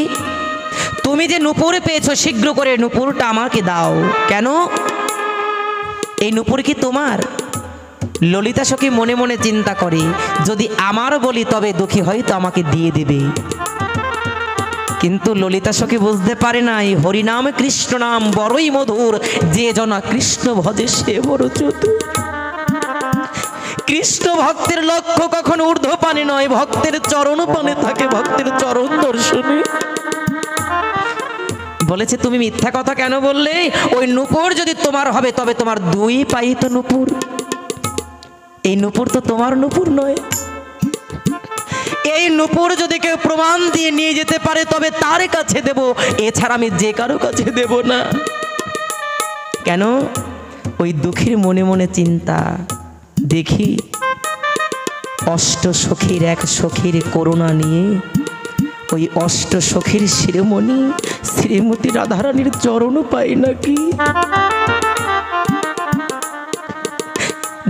তুমি যে নূপুর পেয়েছো, শীঘ্র করে নূপুরটা আমাকে দাও। কেন? এই নূপুর কি তোমার? ললিতা সখী মনে মনে চিন্তা করে, যদি আমার বলি তবে দুঃখী হয়তো আমাকে দিয়ে দেবে। কিন্তু ললিতা সখী বুঝতে পারে নাই, হরিনাম কৃষ্ণ নাম বড়ই মধুর, যে জনা কৃষ্ণ ভজে সে বড় চতুর। কৃষ্ণ ভক্তের লক্ষ্য কখনো ঊর্ধ্বপানে নয়, ভক্তের চরণ পানে থাকে, ভক্তের চরণ দর্শনে। বলেছে, তুমি মিথ্যা কথা কেন বললে? ওই নূপুর যদি তোমার হবে তবে তোমার দুই পাই তো নূপুর, এই নূপুর তো তোমার নূপুর নয়। এই নূপুর যদি কেউ প্রমাণ দিয়ে নিয়ে যেতে পারে তবে তার কাছে দেব, এছাড়া আমি যে কারো কাছে দেব না। কেন? ওই দুঃখীর মনে মনে চিন্তা, দেখি অষ্ট সখীর এক সখীর করুণা নিয়ে ওই অষ্ট সখীর শিরোমণি শ্রীমতী রাধারানীর চরণ পাই নাকি।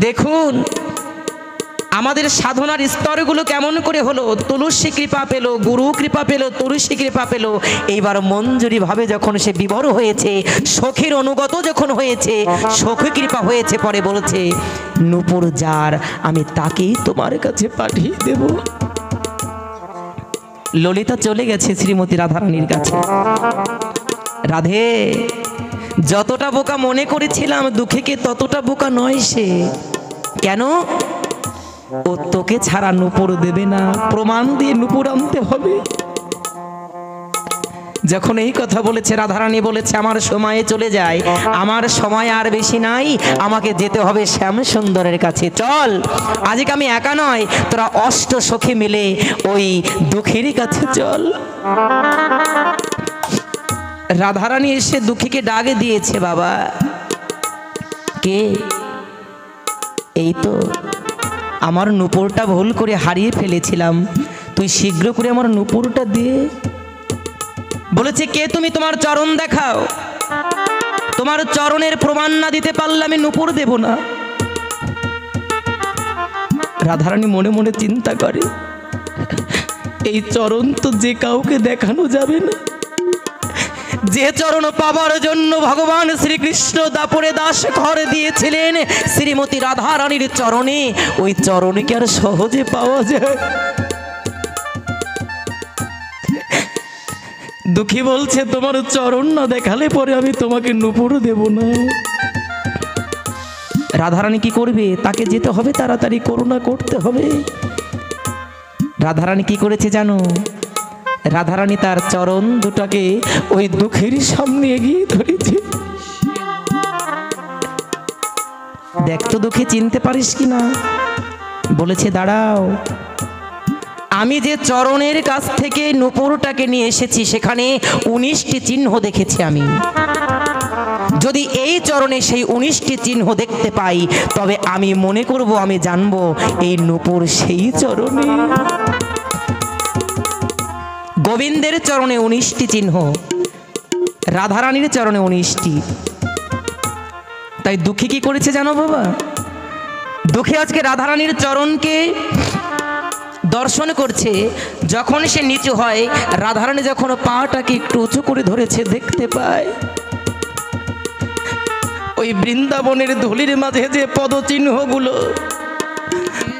দেখুন আমাদের সাধনার স্তরগুলো কেমন করে হলো। তুলসী কৃপা পেল, গুরু কৃপা পেল, তুলসী কৃপা পেল। এইবার মঞ্জুরি ভাবে যখন সে বিবর হয়েছে, সখীর অনুগত যখন হয়েছে, সখী কৃপা হয়েছে, পরে বলছে, নূপুর যার আমি তাকেই তোমার কাছে পাঠিয়ে দেব। ললিতা চলে গেছে শ্রীমতী রাধারানীর কাছে। রাধে, যতটা বোকা মনে করেছিলাম দুঃখীকে ততটা বোকা নয় সে। কেন? ও তোকে ছাড়া নূপুর দেবে না, প্রমাণ দিয়ে নূপুর আনতে হবে। যখন এই কথা বলেছে, রাধারানী বলেছে, আমার সময়ে চলে যায়, আমার সময় আর বেশি নাই, আমাকে যেতে হবে শ্যামসুন্দরের কাছে। চল, আজকে আমি একা নয়, তোরা অষ্ট সখী মিলে ওই দুঃখীর কাছে চল। রাধারানী এসে দুঃখীকে ডাক দিয়েছে, বাবা কে? এই তো, আমার নূপুরটা ভুল করে হারিয়ে ফেলেছিলাম, তুই শীঘ্র করে আমার নূপুরটা দিয়ে। বলেছে, কে তুমি? তোমার চরণ দেখাও, তোমার চরণের প্রমাণ না দিতে পারলে আমি নূপুর দেব না। রাধারানী মনে মনে চিন্তা করে, এই চরণ তো যে কাউকে দেখানো যাবে না। যে চরণ পাবার জন্য ভগবান শ্রীকৃষ্ণ দাপরে দাস ঘরে দিয়েছিলেন শ্রীমতী রাধারানীর চরণে, ওই চরণে কি আর সহজে পাওয়া যায়? দুঃখী বলছে, তোমার চরণ না দেখালে পরে আমি তোমাকে নূপুর দেব না। রাধারানী কি করবে? তাকে যেতে হবে, তাড়াতাড়ি করুণা করতে হবে। রাধারানী কি করেছে জানো? রাধারানী তার চরণ দুটাকে ওই দুঃখের সামনে এগিয়ে ধরেছে। দেখ তো দুঃখী, চিনতে পারিস কিনা। বলেছে, দাঁড়াও, আমি যে চরণের কাছ থেকে নূপুরটাকে নিয়ে এসেছি সেখানে 19টি চিহ্ন দেখেছি আমি। যদি এই চরণে সেই 19টি চিহ্ন দেখতে পাই তবে আমি মনে করব, আমি জানবো এই নূপুর সেই চরণে। গোবিন্দের চরণে 19টি চিহ্ন, রাধারানীর চরণে 19টি। তাই দুঃখী কি করেছে জানো বাবা? দুঃখী আজকে রাধারানীর চরণকে দর্শন করছে। যখন সে নিচু হয়, রাধারানী যখন পাটাকে একটু উঁচু করে ধরেছে দেখতে পায় ওই বৃন্দাবনের ধুলির মাঝে যে পদচিহ্নগুলো,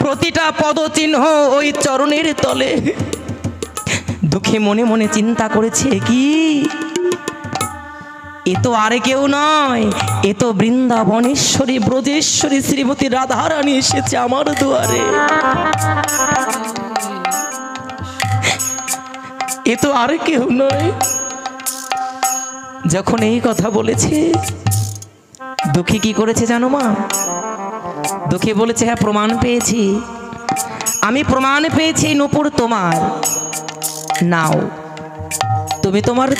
প্রতিটা পদচিহ্ন ওই চরণের তলে। দুঃখী মনে মনে চিন্তা করেছে, কি এ তো আর কেউ নয়, এ তো বৃন্দাবনেশ্বরী ব্রজেশ্বরী শ্রীমতী রাধারানী এসেছে আমার দুয়ারে। এ তো আর কেউ নয়। যখন এই কথা বলেছে, দুঃখী কি করেছে জানো মা? দুঃখী বলেছে, হ্যাঁ প্রমাণ পেয়েছি, আমি প্রমাণ পেয়েছি এই নূপুর তোমার। নাও, তুমি তোমার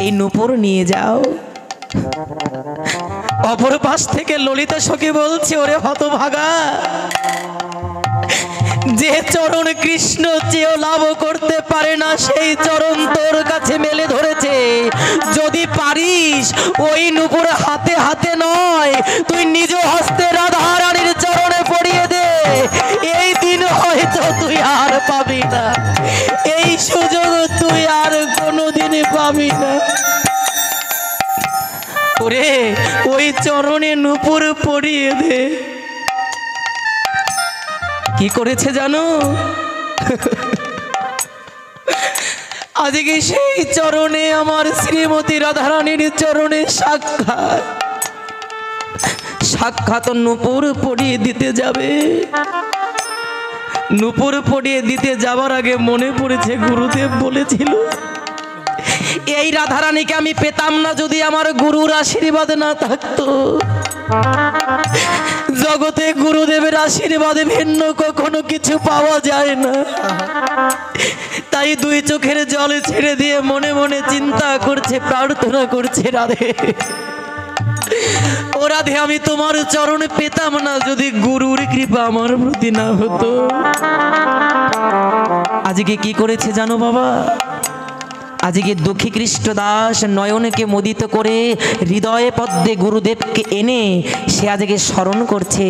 এই নূপুর নিয়ে যাও। অপর পাশ থেকে ললিতা সখী বলছে, ওরে হতভাগা, যে চরণ কৃষ্ণ চেয়েও লাভ করতে পারে না, সেই চরণ তোর কাছে মেলে ধরেছে। যদি পারিস ওই নূপুর হাতে হাতে নয়, তুই নিজ হস্তে রাধারানীর চরণে পড়িয়ে দে। এই দিন হয়তো তুই আর পাবি না, এই সুযোগ তুই আর কোনোদিন পাবি না। ওরে ওই চরণে নূপুর পড়িয়ে দে। কি করেছে জানো? আজকে সেই চরণে, আমার শ্রীমতী রাধারানীর চরণে সাক্ষাৎ নূপুর পড়িয়ে দিতে যাবে। নূপুর পড়িয়ে দিতে যাবার আগে মনে পড়েছে, গুরুদেব বলেছিল, এই রাধারানীকে আমি পেতাম না যদি আমার গুরুর আশীর্বাদ না থাকতো। জগতে গুরুদেবের আশীর্বাদে ভিন্ন কখনো কিছু পাওয়া যায় না। তাই দুই চোখের জল ছেড়ে দিয়ে মনে মনে চিন্তা করছে, প্রার্থনা করছে, রাধে ও রাধে, আমি তোমার চরণ পেতাম না যদি গুরুর কৃপা আমার প্রতি না হতো। আজকে কি করেছে জানো বাবা? আজকে দুঃখী কৃষ্ণদাস নয়নকে মোদিত করে হৃদয়ে পদ্মে গুরুদেবকে এনে সে আজকে স্মরণ করছে।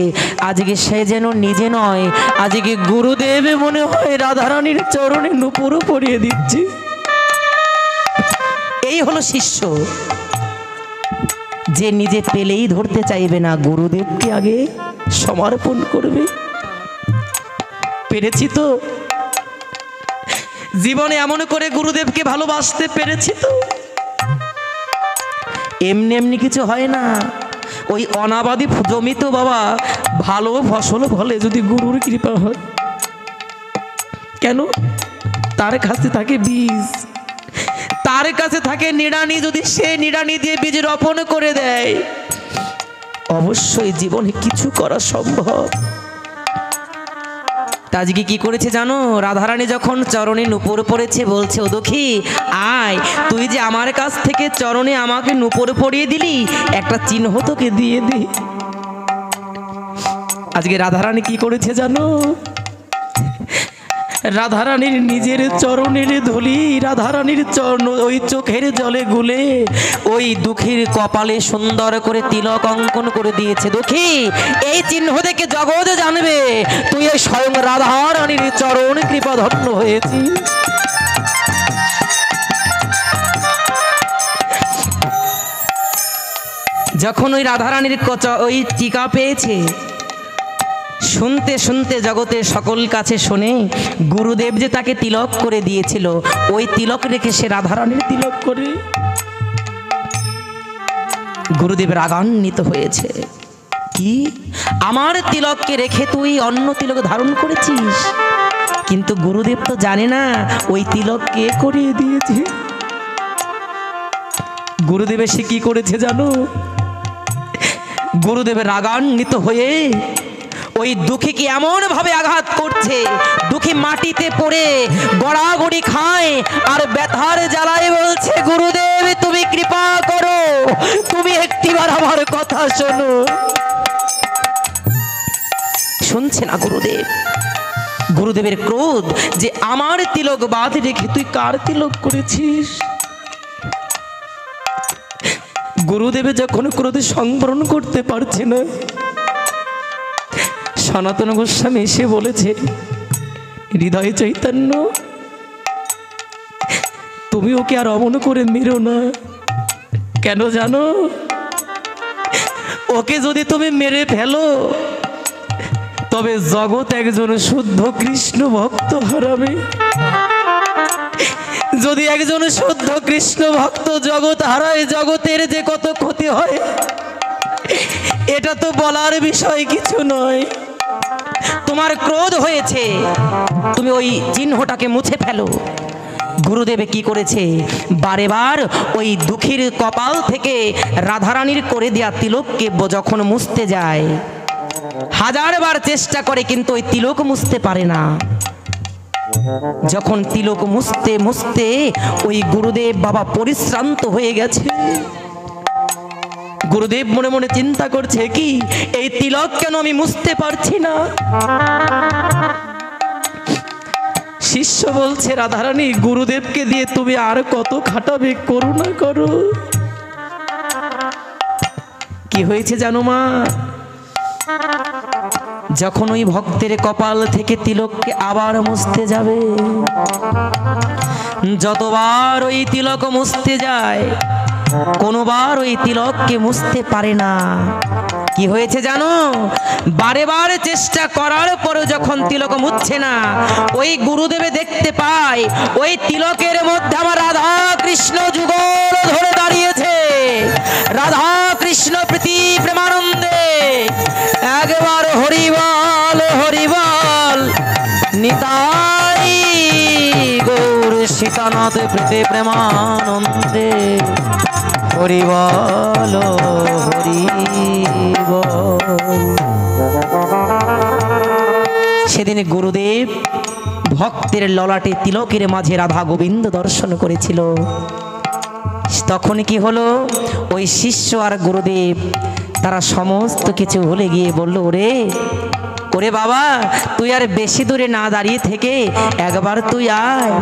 আজকে সে যেন নিজে নয়, আজকে গুরুদেব মনে হয় রাধারানীর চরণে নূপুর পরিয়ে দিচ্ছে। এই হলো শিষ্য, যে নিজে পেলেই ধরতে চাইবে না, গুরুদেবকে আগে সমর্পণ করবে। পেরেছি তো জীবনে এমন করে গুরুদেবকে ভালোবাসতে পেরেছি তো। এমনি এমনি কিছু হয় না। ওই অনাবাদী জমিতে বাবা ভালো ফসল ফলে যদি গুরুর কৃপা হয়। কেন? তার কাছে থাকে বীজ, তার কাছে থাকে নিড়ানি। যদি সে নিড়ানি দিয়ে বীজ রোপণ করে দেয়, অবশ্যই জীবনে কিছু করা সম্ভব। আজকে কি করেছে জানো? রাধারানী যখন চরণে নূপুর পড়েছে, বলছে, ও দুঃখী আয়, তুই যে আমার কাছ থেকে চরণে আমাকে নূপুর পরিয়ে দিলি, একটা চিহ্ন তোকে দিয়ে দি। আজকে রাধারানী কি করেছে জানো? রাধারানীর নিজের চরণের ধুলি রাধারানীর চরণ ওই চোখের জলে গুলে ওই দুঃখীর কপালে সুন্দর করে তিলক অঙ্কন করে দিয়েছে। দুঃখী, এই চিহ্ন দেখে জগৎ জানবে তুই এই স্বয়ং রাধারানীর চরণ কৃপা ধন্য হয়েছি। যখন ওই রাধারানীর ওই টিকা পেয়েছে, শুনতে শুনতে জগতের সকল কাছে শোনে গুরুদেব যে তাকে তিলক করে দিয়েছিল, ওই তিলক রেখে সে রাধারানীর তিলক করে। গুরুদেব রাগান্বিত হয়েছে, কি আমার তিলককে রেখে তুই অন্য তিলক ধারণ করেছিস? কিন্তু গুরুদেব তো জানে না ওই তিলক কে করিয়ে দিয়েছে। গুরুদেব সে কি করেছে জানো? গুরুদেবের রাগান্বিত হয়ে ওই দুঃখীকে এমন ভাবে আঘাত করছে, দুঃখী মাটিতে পড়ে গড়াগড়ি খায় আর ব্যথার জ্বালায় বলছে, গুরুদেব তুমি কৃপা করো, তুমি একটিবার আমার কথা শোনো। শুনছে না গুরুদেব। গুরুদেবের ক্রোধ যে আমার তিলক বাদ রেখে তুই কার তিলক করেছিস। গুরুদেবে যখন ক্রোধে সংবরণ করতে পারছে না, সনাতন গোস্বামী এসে বলেছে, হৃদয় চৈতন্য তুমি ওকে আর অমন করে মেরো না। কেন জানো? ওকে যদি তুমি মেরে ফেলো তবে জগৎ একজন শুদ্ধ কৃষ্ণ ভক্ত হারাবে। যদি একজন শুদ্ধ কৃষ্ণ ভক্ত জগৎ হারায়, জগতের যে কত ক্ষতি হয় এটা তো বলার বিষয় কিছু নয়। তোমার ক্রোধ হয়েছে, তুমি ওই চিহ্নটাকে মুছে ফেলো। গুরুদেবে কি করেছে, বারে বার ওই দুঃখীর কপাল থেকে রাধারানীর করে দেয়া তিলককে যখন মুছতে যায়, হাজারবার চেষ্টা করে কিন্তু ওই তিলক মুছতে পারে না। যখন তিলক মুছতে মুছতে ওই গুরুদেব বাবা পরিশ্রান্ত হয়ে গেছে, গুরুদেব মনে মনে চিন্তা করছে, কি এই তিলক কেন আমি মুছতে পারছি না। শিষ্য বলছে, রাধারানী গুরুদেবকে দিয়ে তুমি আর কত খাটাবে, করুণা করো। কি হয়েছে জানো মা, যখন ওই ভক্তের কপাল থেকে তিলককে আবার মুছতে যাবে, যতবার ওই তিলক মুছতে যায় কোনোবার ওই তিলককে মুছতে পারে না। কি হয়েছে জানো, বারে বারে চেষ্টা করার পরেও যখন তিলক মুছছে না, ওই গুরুদেবে দেখতে পায় ওই তিলকের মধ্যে আমার রাধা কৃষ্ণ যুগল ধরে দাঁড়িয়েছে। রাধা কৃষ্ণ প্রীতি প্রেমানন্দে একবার হরিবল হরিবল নিতাই গৌর সীতানাথ প্রীতি প্রেমানন্দে হরিবল হরিবল। সেদিন গুরুদেব ভক্তের ললাটে তিলকের মাঝে রাধা গোবিন্দ দর্শন করেছিল। তখন কি হলো, ওই শিষ্য আর গুরুদেব তারা সমস্ত কিছু ভুলে গিয়ে বলল, ওরে ওরে বাবা, তুই আর বেশি দূরে না দাঁড়িয়ে থেকে একবার তুই আয়।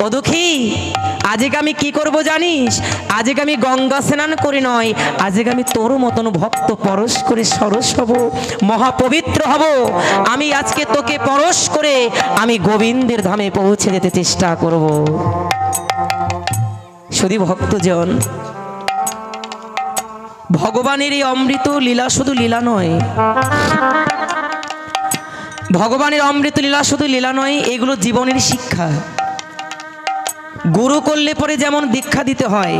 ও দুঃখী, আজকে আমি কি করব জানিস, আজকে আমি গঙ্গা স্নান করে নয়, আজকে আমি তোর মতন ভক্ত পরশ করে সরস হব, মহাপবিত্র হব। আমি আজকে তোকে পরশ করে আমি গোবিন্দের ধামে পৌঁছে যেতে চেষ্টা করব। শুধু ভক্তজন, ভগবানের এই অমৃত লীলা শুধু লীলা নয়, ভগবানের অমৃত লীলা শুধু লীলা নয়, এগুলো জীবনের শিক্ষা। গুরু করলে পরে যেমন দীক্ষা দিতে হয়,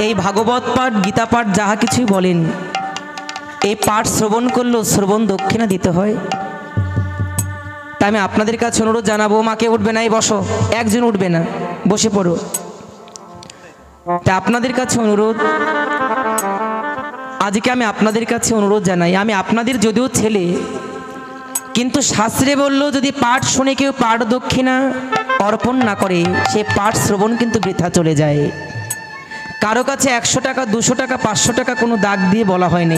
এই ভাগবত পাঠ গীতা পাঠ যাহা কিছুই বলেন, এই পাঠ শ্রবণ করলেও শ্রবণ দক্ষিণা দিতে হয়। তাই আমি আপনাদের কাছে অনুরোধ জানাবো, মাকে উঠবে না, এই বসো, একজন উঠবে না, বসে পড়ো। তা আপনাদের কাছে অনুরোধ, আজকে আমি আপনাদের কাছে অনুরোধ জানাই, আমি আপনাদের যদিও ছেলে, কিন্তু শাস্ত্রে বললো যদি পাঠ শুনে কেউ পাঠ দক্ষিণা অর্পণ না করে, সে পাঠ শ্রবণ কিন্তু বৃথা চলে যায়। কারো কাছে 100 টাকা 200 টাকা 500 টাকা কোনো দাগ দিয়ে বলা হয়নি।